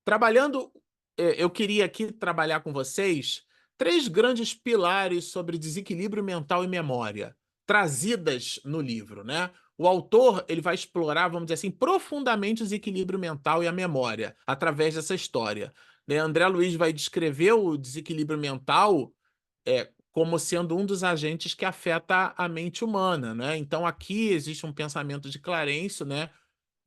D: trabalhando, eu queria aqui trabalhar com vocês 3 grandes pilares sobre desequilíbrio mental e memória, trazidas no livro, né? O autor, ele vai explorar, vamos dizer assim, profundamente o desequilíbrio mental e a memória através dessa história, né? André Luiz vai descrever o desequilíbrio mental como sendo um dos agentes que afeta a mente humana, né? Então aqui existe um pensamento de Clarencio, né?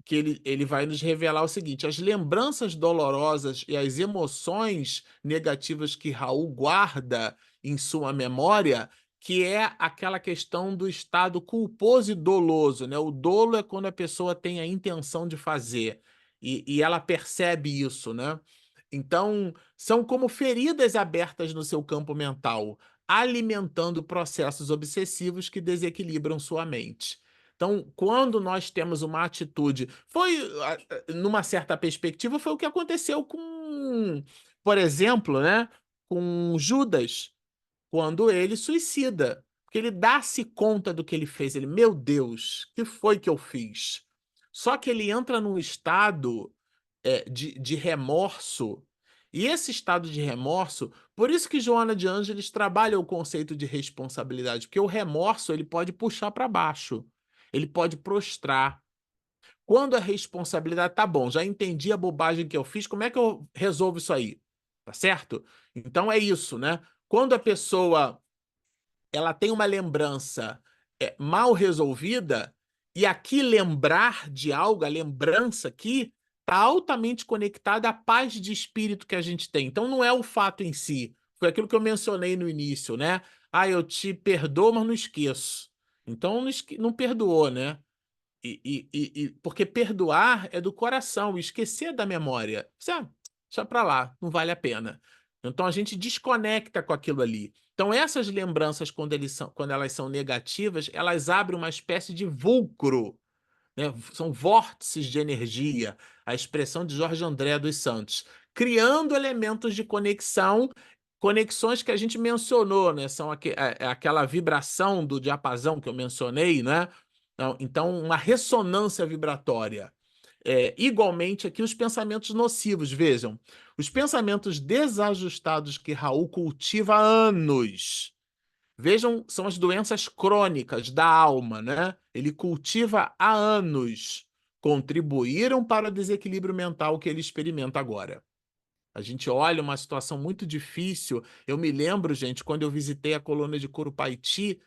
D: Que ele vai nos revelar o seguinte: as lembranças dolorosas e as emoções negativas que Raul guarda em sua memória, que é aquela questão do estado culposo e doloso, né? O dolo é quando a pessoa tem a intenção de fazer e ela percebe isso, né? Então, são como feridas abertas no seu campo mental, alimentando processos obsessivos que desequilibram sua mente. Então, quando nós temos uma atitude, numa certa perspectiva, foi o que aconteceu com, por exemplo, né, com Judas, quando ele suicida. Porque ele dá-se conta do que ele fez. Ele, meu Deus, o que foi que eu fiz? Só que ele entra num estado de remorso. E esse estado de remorso, por isso que Joana de Ângeles trabalha o conceito de responsabilidade, porque o remorso ele pode puxar para baixo, ele pode prostrar. Quando a responsabilidade, tá bom, já entendi a bobagem que eu fiz, como é que eu resolvo isso aí? Tá certo? Então é isso, né? Quando a pessoa ela tem uma lembrança mal resolvida, e aqui lembrar de algo, a lembrança aqui, está altamente conectada à paz de espírito que a gente tem. Então não é o fato em si, foi aquilo que eu mencionei no início, né? Ah, eu te perdoo, mas não esqueço. Então não perdoou, né? Porque perdoar é do coração, esquecer da memória. Deixa pra lá, não vale a pena. Então a gente desconecta com aquilo ali. Então essas lembranças, quando elas são negativas, elas abrem uma espécie de vulcro, né? São vórtices de energia, a expressão de Jorge André dos Santos, criando elementos de conexão, conexões que a gente mencionou, né? São aquela vibração do diapasão que eu mencionei, né? Então, uma ressonância vibratória. igualmente aqui os pensamentos nocivos. Vejam, os pensamentos desajustados que Raul cultiva há anos. Vejam, são as doenças crônicas da alma, né? Ele cultiva há anos, contribuíram para o desequilíbrio mental que ele experimenta agora. A gente olha uma situação muito difícil. Eu me lembro, gente, quando eu visitei a colônia de Curupaiti,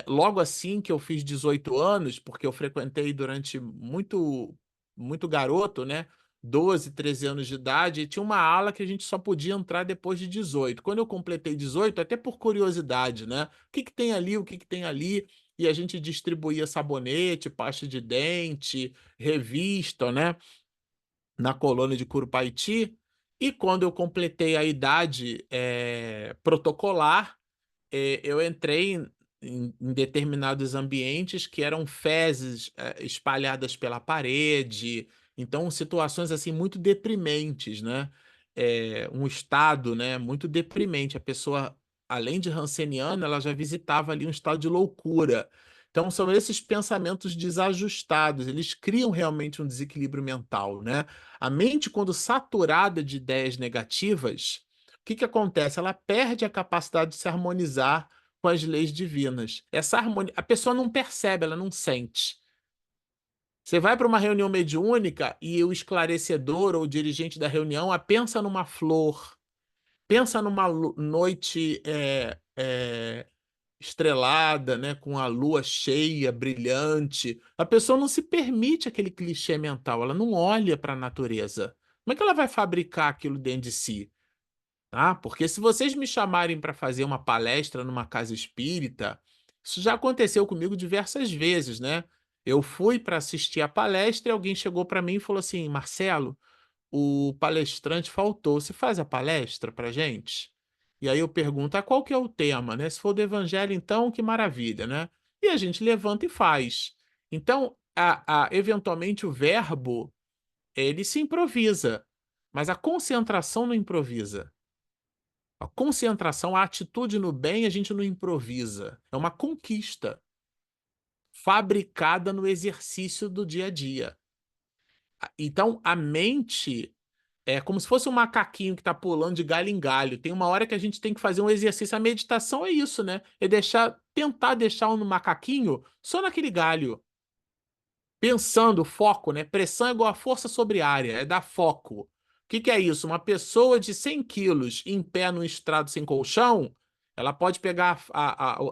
D: logo assim que eu fiz 18 anos, porque eu frequentei durante muito garoto, né? 12, 13 anos de idade, e tinha uma ala que a gente só podia entrar depois de 18. Quando eu completei 18, até por curiosidade, né? O que que tem ali, o que que tem ali? E a gente distribuía sabonete, pasta de dente, revista, né? Na colônia de Curupaiti. E quando eu completei a idade protocolar, eu entrei em determinados ambientes que eram fezes espalhadas pela parede, então situações assim muito deprimentes, né? Um estado, né, muito deprimente. A pessoa, além de ranceniana, ela já visitava ali um estado de loucura. Então são esses pensamentos desajustados, eles criam realmente um desequilíbrio mental, né? A mente, quando saturada de ideias negativas, o que que acontece? Ela perde a capacidade de se harmonizar com as leis divinas. Essa harmonia, a pessoa não percebe, ela não sente. Você vai para uma reunião mediúnica e o esclarecedor ou o dirigente da reunião pensa numa flor, pensa numa noite estrelada, né, com a lua cheia, brilhante. A pessoa não se permite aquele clichê mental, ela não olha para a natureza. Como é que ela vai fabricar aquilo dentro de si? Tá? Porque se vocês me chamarem para fazer uma palestra numa casa espírita, isso já aconteceu comigo diversas vezes, né? Eu fui para assistir a palestra e alguém chegou para mim e falou assim: Marcelo, o palestrante faltou. Você faz a palestra para gente? E aí eu pergunto: qual que é o tema, né? Se for do evangelho, então, que maravilha, né? E a gente levanta e faz. Então, eventualmente, o verbo, ele se improvisa, mas a concentração não improvisa. A concentração, a atitude no bem, a gente não improvisa. É uma conquista fabricada no exercício do dia a dia. Então, a mente é como se fosse um macaquinho que está pulando de galho em galho. Tem uma hora que a gente tem que fazer um exercício. A meditação é isso, né? É tentar deixar um macaquinho só naquele galho. Pensando, foco, né? Pressão é igual a força sobre área, é dar foco. O que que é isso? Uma pessoa de 100 quilos em pé no estrado sem colchão, ela pode pegar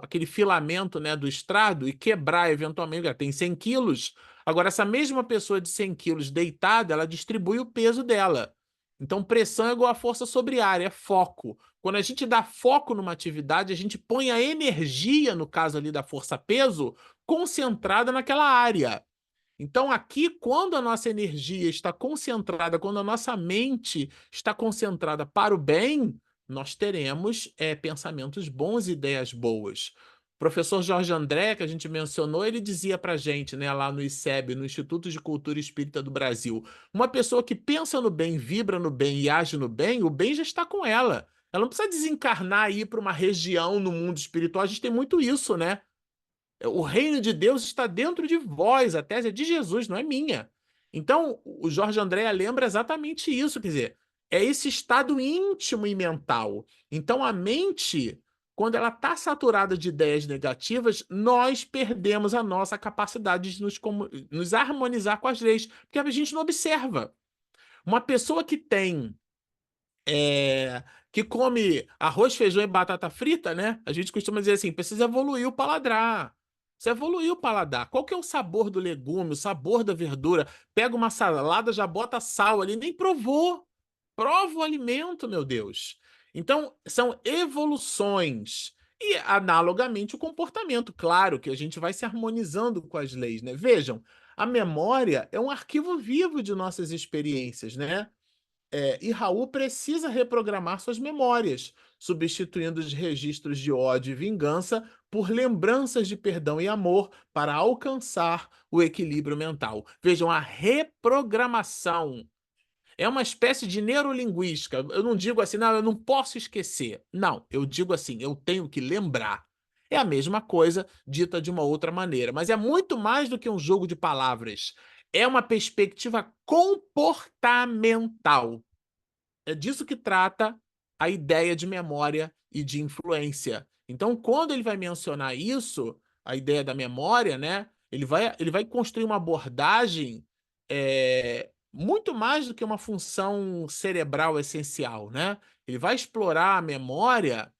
D: aquele filamento, né, do estrado e quebrar eventualmente. Ela tem 100 quilos. Agora, essa mesma pessoa de 100 quilos deitada, ela distribui o peso dela. Então, pressão é igual a força sobre área, é foco. Quando a gente dá foco numa atividade, a gente põe a energia, no caso ali da força-peso, concentrada naquela área. Então, aqui, quando a nossa energia está concentrada, quando a nossa mente está concentrada para o bem, nós teremos pensamentos bons e ideias boas. O professor Jorge André, que a gente mencionou, ele dizia para a gente, né, lá no ICEB, no Instituto de Cultura Espírita do Brasil, uma pessoa que pensa no bem, vibra no bem e age no bem, o bem já está com ela. Ela não precisa desencarnar e ir para uma região no mundo espiritual. A gente tem muito isso, né? O reino de Deus está dentro de vós, a tese é de Jesus, não é minha. Então, o Jorge André lembra exatamente isso, quer dizer, é esse estado íntimo e mental. Então, a mente, quando ela está saturada de ideias negativas, nós perdemos a nossa capacidade de nos harmonizar com as leis, porque a gente não observa. Uma pessoa que tem que come arroz, feijão e batata frita, né? A gente costuma dizer assim, precisa evoluir o paladar. Você evoluiu o paladar. Qual que é o sabor do legume, o sabor da verdura? Pega uma salada, já bota sal ali, nem provou. Prova o alimento, meu Deus. Então, são evoluções. E, analogamente, o comportamento. Claro que a gente vai se harmonizando com as leis, né? Vejam, a memória é um arquivo vivo de nossas experiências, né? E Raul precisa reprogramar suas memórias, substituindo os registros de ódio e vingança por lembranças de perdão e amor para alcançar o equilíbrio mental. Vejam, a reprogramação é uma espécie de neurolinguística. Eu não digo assim, não, eu não posso esquecer. Não, eu digo assim, eu tenho que lembrar. É a mesma coisa dita de uma outra maneira, mas é muito mais do que um jogo de palavras. é uma perspectiva comportamental. É disso que trata a ideia de memória e de influência. Então, quando ele vai mencionar isso, a ideia da memória, né, ele vai construir uma abordagem muito mais do que uma função cerebral essencial, né? Ele vai explorar a memória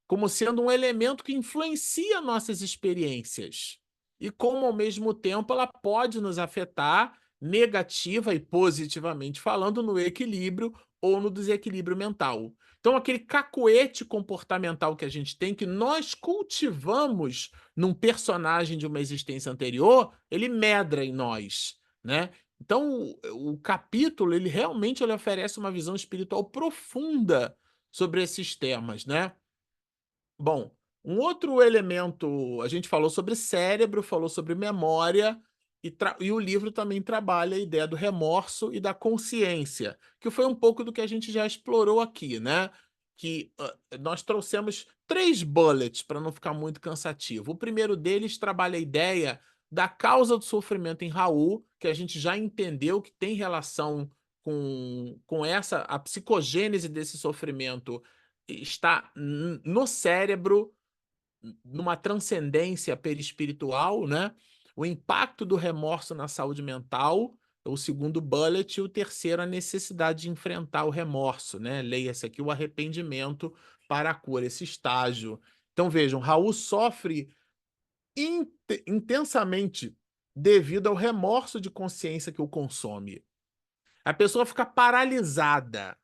D: como sendo um elemento que influencia nossas experiências e como, ao mesmo tempo, ela pode nos afetar negativa e positivamente falando no equilíbrio ou no desequilíbrio mental. Então, aquele cacoete comportamental que a gente tem, que nós cultivamos num personagem de uma existência anterior, ele medra em nós, né? Então, o capítulo, ele realmente ele oferece uma visão espiritual profunda sobre esses temas, né? Bom, um outro elemento, a gente falou sobre cérebro, falou sobre memória, e o livro também trabalha a ideia do remorso e da consciência, que foi um pouco do que a gente já explorou aqui, né? Que nós trouxemos 3 bullets para não ficar muito cansativo. O primeiro deles trabalha a ideia da causa do sofrimento em Raul, que a gente já entendeu que tem relação com a psicogênese desse sofrimento está no cérebro, numa transcendência perispiritual, né? O impacto do remorso na saúde mental, o segundo bullet, e o terceiro, a necessidade de enfrentar o remorso, né? Leia-se aqui o arrependimento para a cura, esse estágio. Então vejam, Raul sofre intensamente devido ao remorso de consciência que o consome. A pessoa fica paralisada.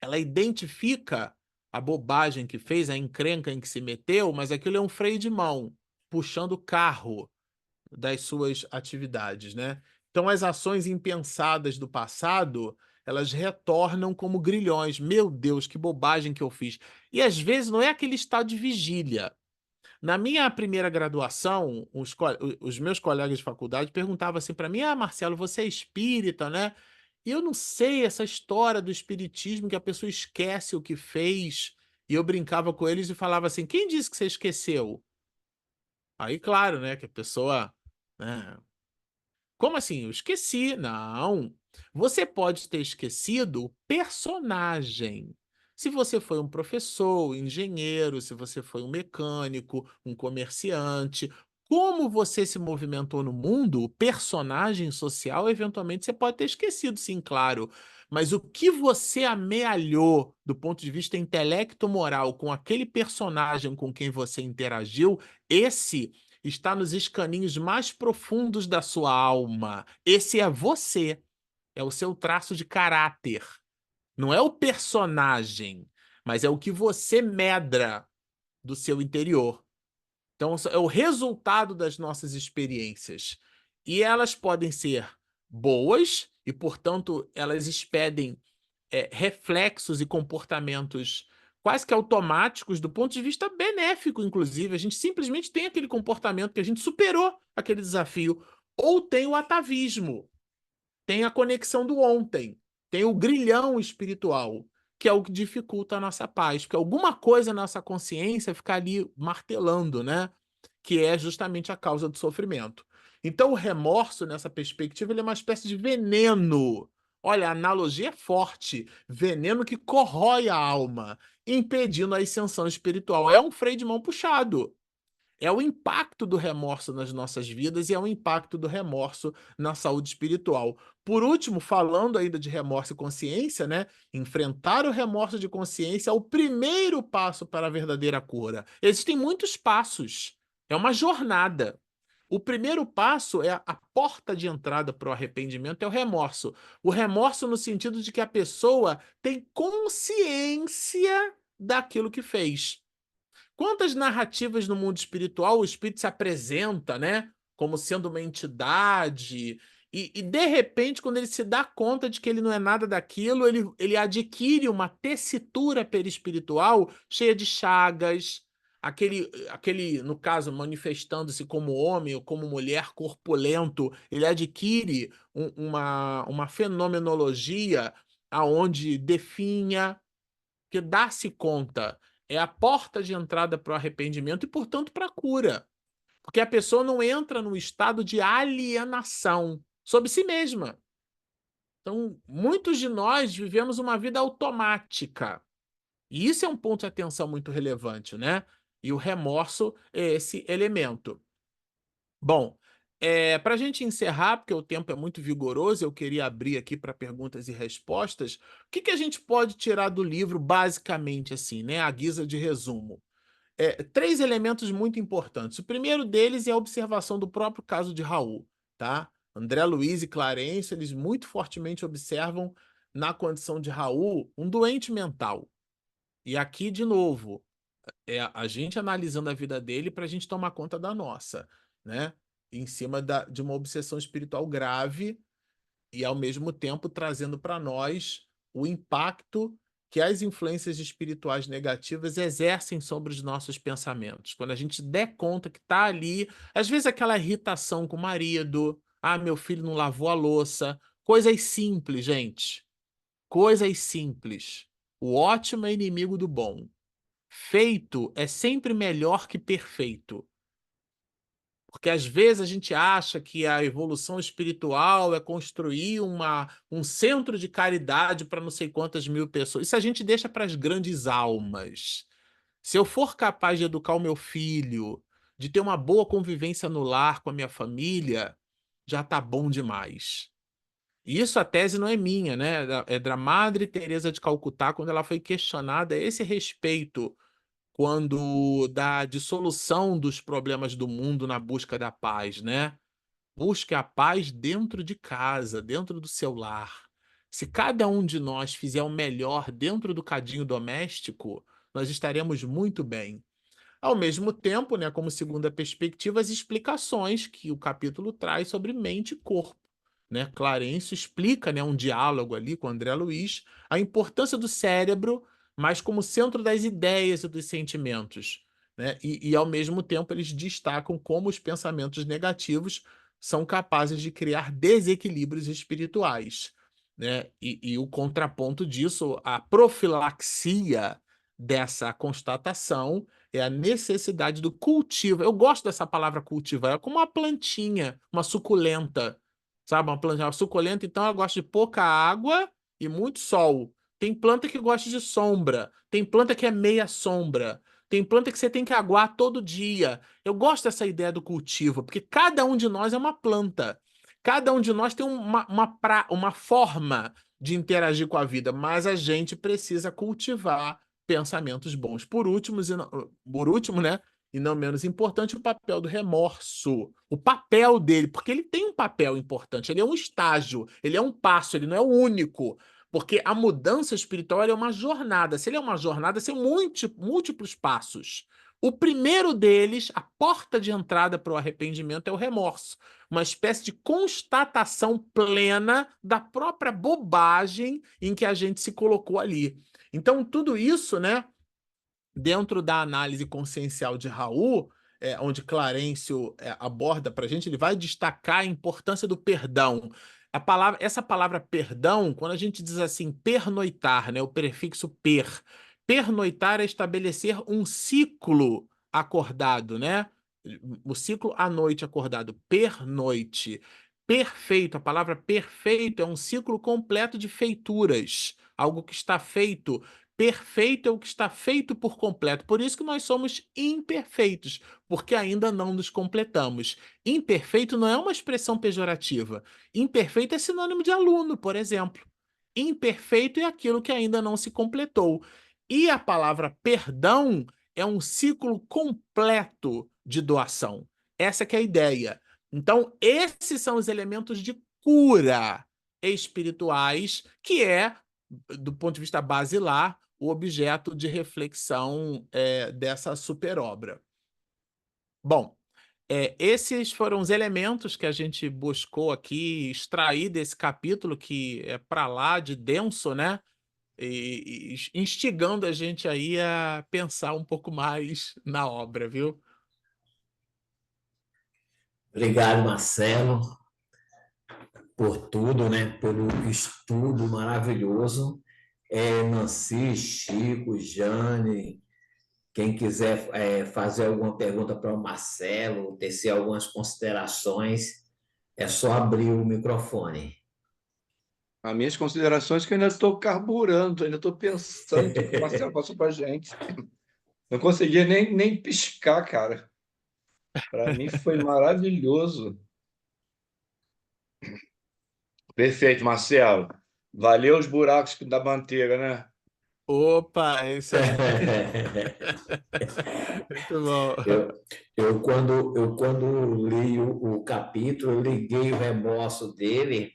D: Ela identifica a bobagem que fez, a encrenca em que se meteu, mas aquilo é um freio de mão, puxando o carro das suas atividades, né? Então, as ações impensadas do passado, elas retornam como grilhões. Meu Deus, que bobagem que eu fiz. E às vezes não é aquele estado de vigília. Na minha primeira graduação, os meus colegas de faculdade perguntavam assim para mim: Ah, Marcelo, você é espírita, né? E eu não sei essa história do espiritismo que a pessoa esquece o que fez. E eu brincava com eles e falava assim: Quem disse que você esqueceu? Aí, claro, né, que a pessoa, né, como assim? Eu esqueci. Não. Você pode ter esquecido o personagem. Se você foi um professor, um engenheiro, se você foi um mecânico, um comerciante, como você se movimentou no mundo, o personagem social, eventualmente você pode ter esquecido, sim, claro. Mas o que você amealhou do ponto de vista intelecto-moral com aquele personagem com quem você interagiu, esse está nos escaninhos mais profundos da sua alma. Esse é você, é o seu traço de caráter. Não é o personagem, mas é o que você medra do seu interior. Então, é o resultado das nossas experiências. E elas podem ser boas, e, portanto, elas expedem reflexos e comportamentos quase que automáticos do ponto de vista benéfico, inclusive. A gente simplesmente tem aquele comportamento que a gente superou aquele desafio. Ou tem o atavismo, tem a conexão do ontem, tem o grilhão espiritual, que é o que dificulta a nossa paz, porque alguma coisa na nossa consciência fica ali martelando, né? Que é justamente a causa do sofrimento. Então, o remorso, nessa perspectiva, ele é uma espécie de veneno. Olha, a analogia é forte. Veneno que corrói a alma, impedindo a ascensão espiritual. É um freio de mão puxado. É o impacto do remorso nas nossas vidas e é o impacto do remorso na saúde espiritual. Por último, falando ainda de remorso e consciência, né? Enfrentar o remorso de consciência é o primeiro passo para a verdadeira cura. Existem muitos passos. É uma jornada. O primeiro passo é a porta de entrada para o arrependimento, é o remorso. O remorso no sentido de que a pessoa tem consciência daquilo que fez. Quantas narrativas no mundo espiritual o espírito se apresenta, né, como sendo uma entidade, e de repente, quando ele se dá conta de que ele não é nada daquilo, ele adquire uma tessitura perispiritual cheia de chagas, aquele, no caso, manifestando-se como homem ou como mulher corpulento, ele adquire uma fenomenologia aonde definha, que dá-se conta é a porta de entrada para o arrependimento e, portanto, para a cura. Porque a pessoa não entra num estado de alienação. sobre si mesma. Então, muitos de nós vivemos uma vida automática. E isso é um ponto de atenção muito relevante, né? E o remorso é esse elemento. Bom, para a gente encerrar, porque o tempo é muito vigoroso, eu queria abrir aqui para perguntas e respostas. O que a gente pode tirar do livro, basicamente, assim, né? À guisa de resumo. Três elementos muito importantes. O primeiro deles é a observação do próprio caso de Raul, tá? André Luiz e Clarence, eles muito fortemente observam na condição de Raul um doente mental. E aqui, de novo, a gente analisando a vida dele para a gente tomar conta da nossa, né? Em cima de uma obsessão espiritual grave e, ao mesmo tempo, trazendo para nós o impacto que as influências espirituais negativas exercem sobre os nossos pensamentos. Quando a gente der conta que está ali, às vezes aquela irritação com o marido, meu filho não lavou a louça, coisas simples, gente. Coisas simples. O ótimo é inimigo do bom. Feito é sempre melhor que perfeito. Porque às vezes a gente acha que a evolução espiritual é construir um centro de caridade para não sei quantas mil pessoas. Isso a gente deixa para as grandes almas. Se eu for capaz de educar o meu filho, de ter uma boa convivência no lar com a minha família, já está bom demais. E isso a tese não é minha, né? É da Madre Teresa de Calcutá, quando ela foi questionada a esse respeito, quando da dissolução dos problemas do mundo na busca da paz, né? Busque a paz dentro de casa, dentro do seu lar. Se cada um de nós fizer o melhor dentro do cadinho doméstico, nós estaremos muito bem. Ao mesmo tempo, né, como segunda perspectiva, as explicações que o capítulo traz sobre mente e corpo. Né? Clarencio explica, né, um diálogo ali com André Luiz, a importância do cérebro, mas como centro das ideias e dos sentimentos. Né? E, ao mesmo tempo, eles destacam como os pensamentos negativos são capazes de criar desequilíbrios espirituais. Né? E o contraponto disso, a profilaxia dessa constatação, é a necessidade do cultivo. Eu gosto dessa palavra cultivar, é como uma plantinha, uma suculenta, sabe? Uma planta suculenta, então ela gosta de pouca água e muito sol. Tem planta que gosta de sombra, tem planta que é meia sombra, tem planta que você tem que aguar todo dia. Eu gosto dessa ideia do cultivo, porque cada um de nós é uma planta. Cada um de nós tem uma forma de interagir com a vida, mas a gente precisa cultivar pensamentos bons. Por último, né? E não menos importante, o papel do remorso. O papel dele, porque ele tem um papel importante, ele é um estágio, ele é um passo, ele não é o único. Porque a mudança espiritual é uma jornada. Se ele é uma jornada, são múltiplos passos. O primeiro deles, a porta de entrada para o arrependimento, é o remorso. Uma espécie de constatação plena da própria bobagem em que a gente se colocou ali. Então, tudo isso, né, dentro da análise consciencial de Raul, onde Clarencio aborda para a gente, ele vai destacar a importância do perdão. Essa palavra perdão, quando a gente diz assim, pernoitar, né, o prefixo pernoitar é estabelecer um ciclo acordado, né? O ciclo à noite acordado, pernoite. Perfeito, a palavra perfeito é um ciclo completo de feituras, algo que está feito. Perfeito é o que está feito por completo. Por isso que nós somos imperfeitos, porque ainda não nos completamos. Imperfeito não é uma expressão pejorativa. Imperfeito é sinônimo de aluno, por exemplo. Imperfeito é aquilo que ainda não se completou. E a palavra perdão é um ciclo completo de doação. Essa que é a ideia. Então, esses são os elementos de cura espirituais, que é, do ponto de vista basilar, o objeto de reflexão dessa superobra. Bom, esses foram os elementos que a gente buscou aqui extrair desse capítulo, que é para lá de denso, né? E instigando a gente aí a pensar um pouco mais na obra, viu?
A: Obrigado, Marcelo, por tudo, né? Pelo estudo maravilhoso. Nancy, Chico, Jane, quem quiser fazer alguma pergunta para o Marcelo, tecer algumas considerações, É só abrir o microfone.
E: As minhas considerações que eu ainda estou carburando, ainda estou pensando em tudo que o Marcelo passou para a gente. Não conseguia nem piscar, cara. Para mim foi maravilhoso. Perfeito, Marcelo. Valeu os buracos da manteiga, né?
D: Opa, é isso aí. Muito bom.
A: Eu, quando li o capítulo, eu liguei o remorso dele,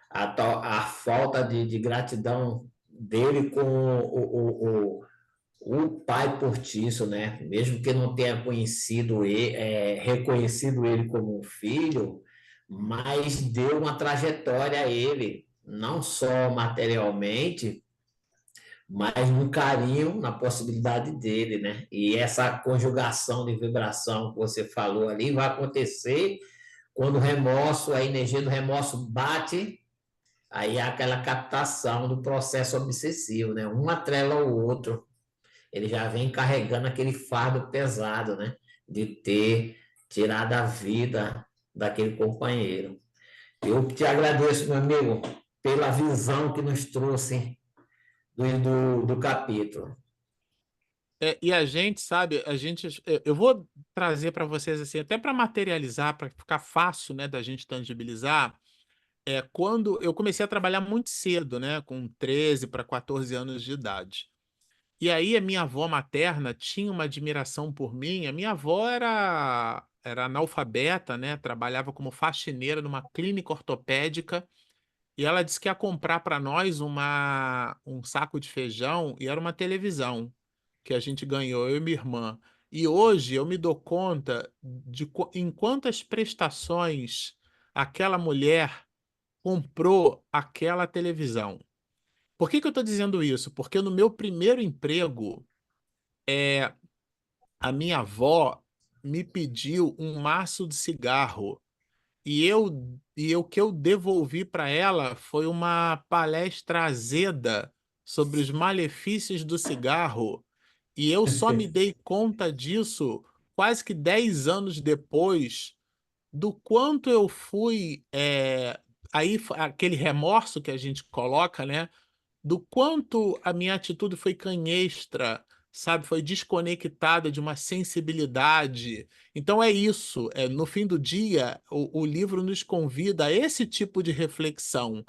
A: a falta de gratidão dele com o pai Portiço, né? Mesmo que não tenha conhecido ele, reconhecido ele como um filho, mas deu uma trajetória a ele, não só materialmente, mas no carinho, na possibilidade dele, né? E essa conjugação de vibração que você falou ali vai acontecer quando o remorso, a energia do remorso bate, aí há aquela captação do processo obsessivo, né? Um atrela ao outro. Ele já vem carregando aquele fardo pesado, né? De ter tirado a vida daquele companheiro. Eu te agradeço, meu amigo, pela visão que nos trouxe do capítulo.
D: E a gente, sabe, eu vou trazer para vocês assim, até para materializar, para ficar fácil, né, da gente tangibilizar. Quando eu comecei a trabalhar muito cedo, né, com 13 para 14 anos de idade. E aí a minha avó materna tinha uma admiração por mim. A minha avó era analfabeta, né, trabalhava como faxineira numa clínica ortopédica. E ela disse que ia comprar para nós um saco de feijão e era uma televisão que a gente ganhou, eu e minha irmã. E hoje eu me dou conta em quantas prestações aquela mulher comprou aquela televisão. Por que que eu estou dizendo isso? Porque no meu primeiro emprego, a minha avó me pediu um maço de cigarro o que eu devolvi para ela foi uma palestra azeda sobre os malefícios do cigarro. E eu só me dei conta disso quase que 10 anos depois do quanto eu fui. Aí, aquele remorso que a gente coloca, né? Do quanto a minha atitude foi canhestra, sabe? Foi desconectada de uma sensibilidade. Então é isso. No fim do dia, o livro nos convida a esse tipo de reflexão.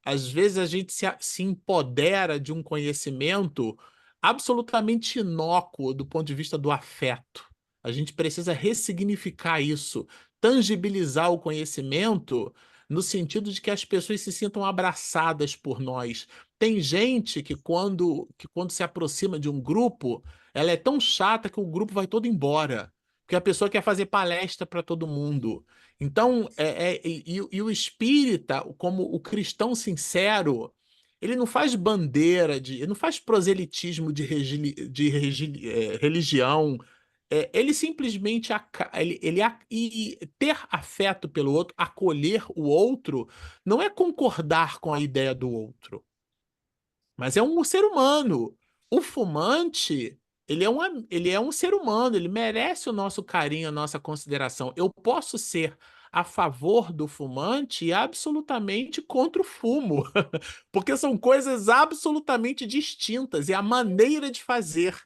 D: Às vezes a gente se empodera de um conhecimento absolutamente inócuo do ponto de vista do afeto. A gente precisa ressignificar isso, tangibilizar o conhecimento no sentido de que as pessoas se sintam abraçadas por nós. Tem gente que quando se aproxima de um grupo, ela é tão chata que o grupo vai todo embora. Porque a pessoa quer fazer palestra para todo mundo. Então, e o espírita, como o cristão sincero, ele não faz bandeira ele não faz proselitismo de religião. Ele simplesmente e ter afeto pelo outro, acolher o outro, não é concordar com a ideia do outro, mas é um ser humano. O fumante, ele é um ser humano, ele merece o nosso carinho, a nossa consideração. Eu posso ser a favor do fumante e absolutamente contra o fumo, porque são coisas absolutamente distintas, é a maneira de fazer.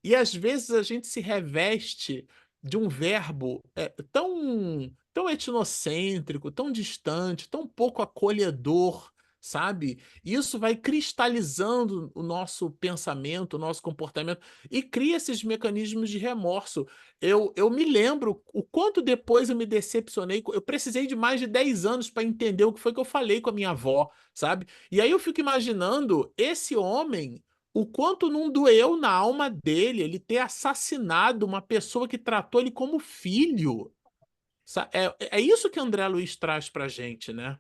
D: E às vezes a gente se reveste de um verbo tão etnocêntrico, tão distante, tão pouco acolhedor, sabe? Isso vai cristalizando o nosso pensamento, o nosso comportamento e cria esses mecanismos de remorso. Eu me lembro o quanto depois eu me decepcionei. Eu precisei de mais de 10 anos para entender o que foi que eu falei com a minha avó, sabe? E aí eu fico imaginando esse homem, o quanto não doeu na alma dele ele ter assassinado uma pessoa que tratou ele como filho. É isso que André Luiz traz pra gente, né?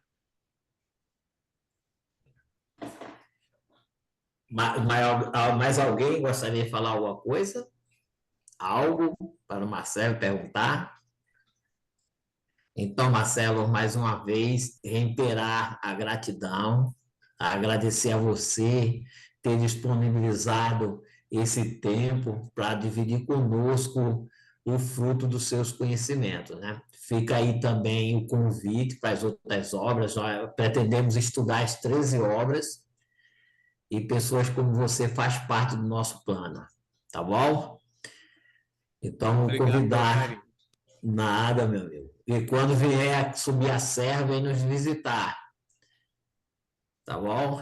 A: Mais alguém gostaria de falar alguma coisa? Algo para o Marcelo perguntar? Então, Marcelo, mais uma vez, reiterar a gratidão, agradecer a você ter disponibilizado esse tempo para dividir conosco o fruto dos seus conhecimentos, né? Fica aí também o convite para as outras obras. Nós pretendemos estudar as 13 obras e pessoas como você faz parte do nosso plano, tá bom? Então,
D: Obrigado pelo
A: convidar
D: carinho.
A: nada, meu amigo. E quando vier subir a serra, vem nos visitar, tá bom?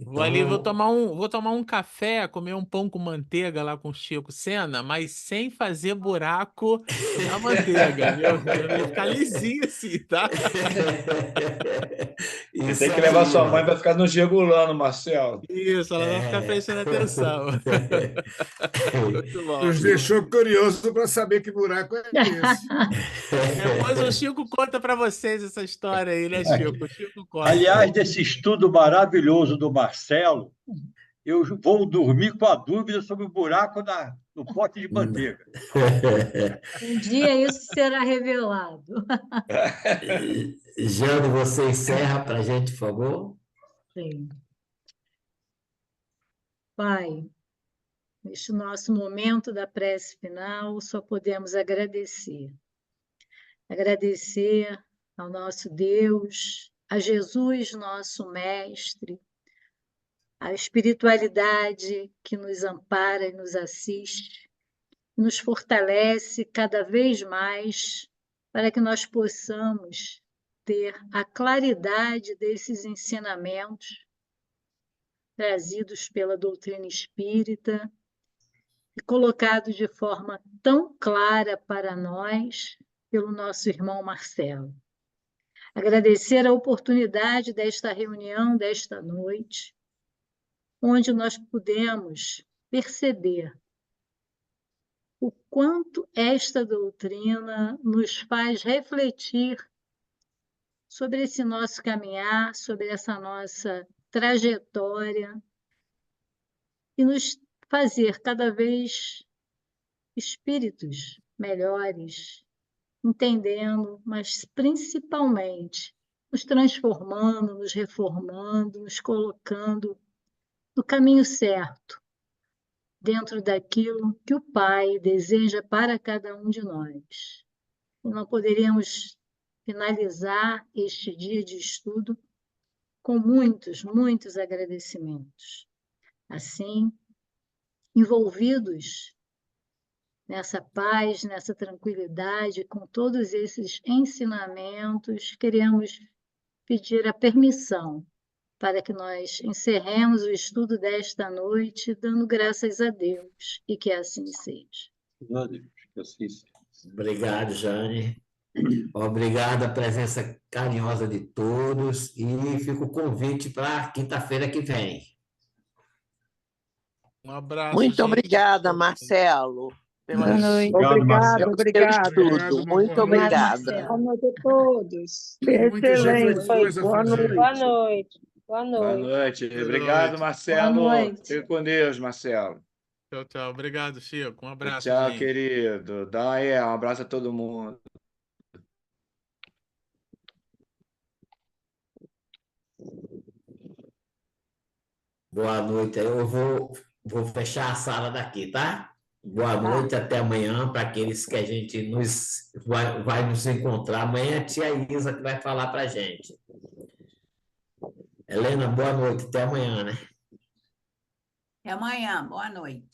D: Vou ali, vou
A: Então,
D: tomar um café, comer um pão com manteiga lá com o Chico Sena, mas sem fazer buraco na manteiga, viu? Vai ficar lisinho assim, tá?
E: Você
A: isso
E: tem que levar
A: aí,
E: sua mãe
A: ó.
E: para ficar nos regulando, Marcelo.
D: Isso, ela vai ficar
A: É.
D: prestando atenção. Muito bom.
F: Nos deixou curioso para saber que buraco é esse.
D: Depois o Chico conta para vocês essa história aí, né, Chico? O Chico conta.
G: Aliás, desse estudo maravilhoso do Marcelo, eu vou dormir com a dúvida sobre o buraco no pote de manteiga.
H: Um dia isso será revelado.
A: Jane, você encerra para a gente, por favor?
H: Sim. Pai, neste nosso momento da prece final, só podemos agradecer. Agradecer ao nosso Deus, a Jesus, nosso Mestre, a espiritualidade que nos ampara e nos assiste, nos fortalece cada vez mais para que nós possamos ter a claridade desses ensinamentos trazidos pela doutrina espírita e colocados de forma tão clara para nós pelo nosso irmão Marcelo. Agradecer a oportunidade desta reunião, desta noite, onde nós pudemos perceber o quanto esta doutrina nos faz refletir sobre esse nosso caminhar, sobre essa nossa trajetória e nos fazer cada vez espíritos melhores, entendendo, mas principalmente nos transformando, nos reformando, nos colocando no caminho certo, dentro daquilo que o Pai deseja para cada um de nós. E não poderíamos finalizar este dia de estudo com muitos, muitos agradecimentos. Assim, envolvidos nessa paz, nessa tranquilidade, com todos esses ensinamentos, queremos pedir a permissão para que nós encerremos o estudo desta noite, dando graças a Deus, e que assim seja.
A: Obrigado, Jane. Obrigado a presença carinhosa de todos e fica o convite para quinta-feira que vem.
D: Um abraço,
B: Muito
D: gente.
B: obrigada, Marcelo,
H: Boa noite.
G: Obrigado,
B: pelo seu estudo. Muito
F: Boa noite.
B: obrigada.
H: Boa noite a todos.
F: Muita gente coisa a
B: Boa
F: fazer.
B: noite.
H: Boa noite. Boa
E: Boa
H: noite.
E: noite.
D: Boa
E: Obrigado,
D: noite.
E: Marcelo.
H: Boa noite.
E: Fique com Deus, Marcelo.
D: Tchau, tchau. Obrigado, Chico. Um abraço,
E: Tchau,
D: gente.
E: querido. Dá aí, um abraço a todo mundo.
A: Boa noite. Eu vou fechar a sala daqui, tá? Boa noite, até amanhã, para aqueles que a gente vai nos encontrar. Amanhã é a tia Isa que vai falar para a gente. Helena, boa noite, até amanhã, né?
I: Até amanhã, boa noite.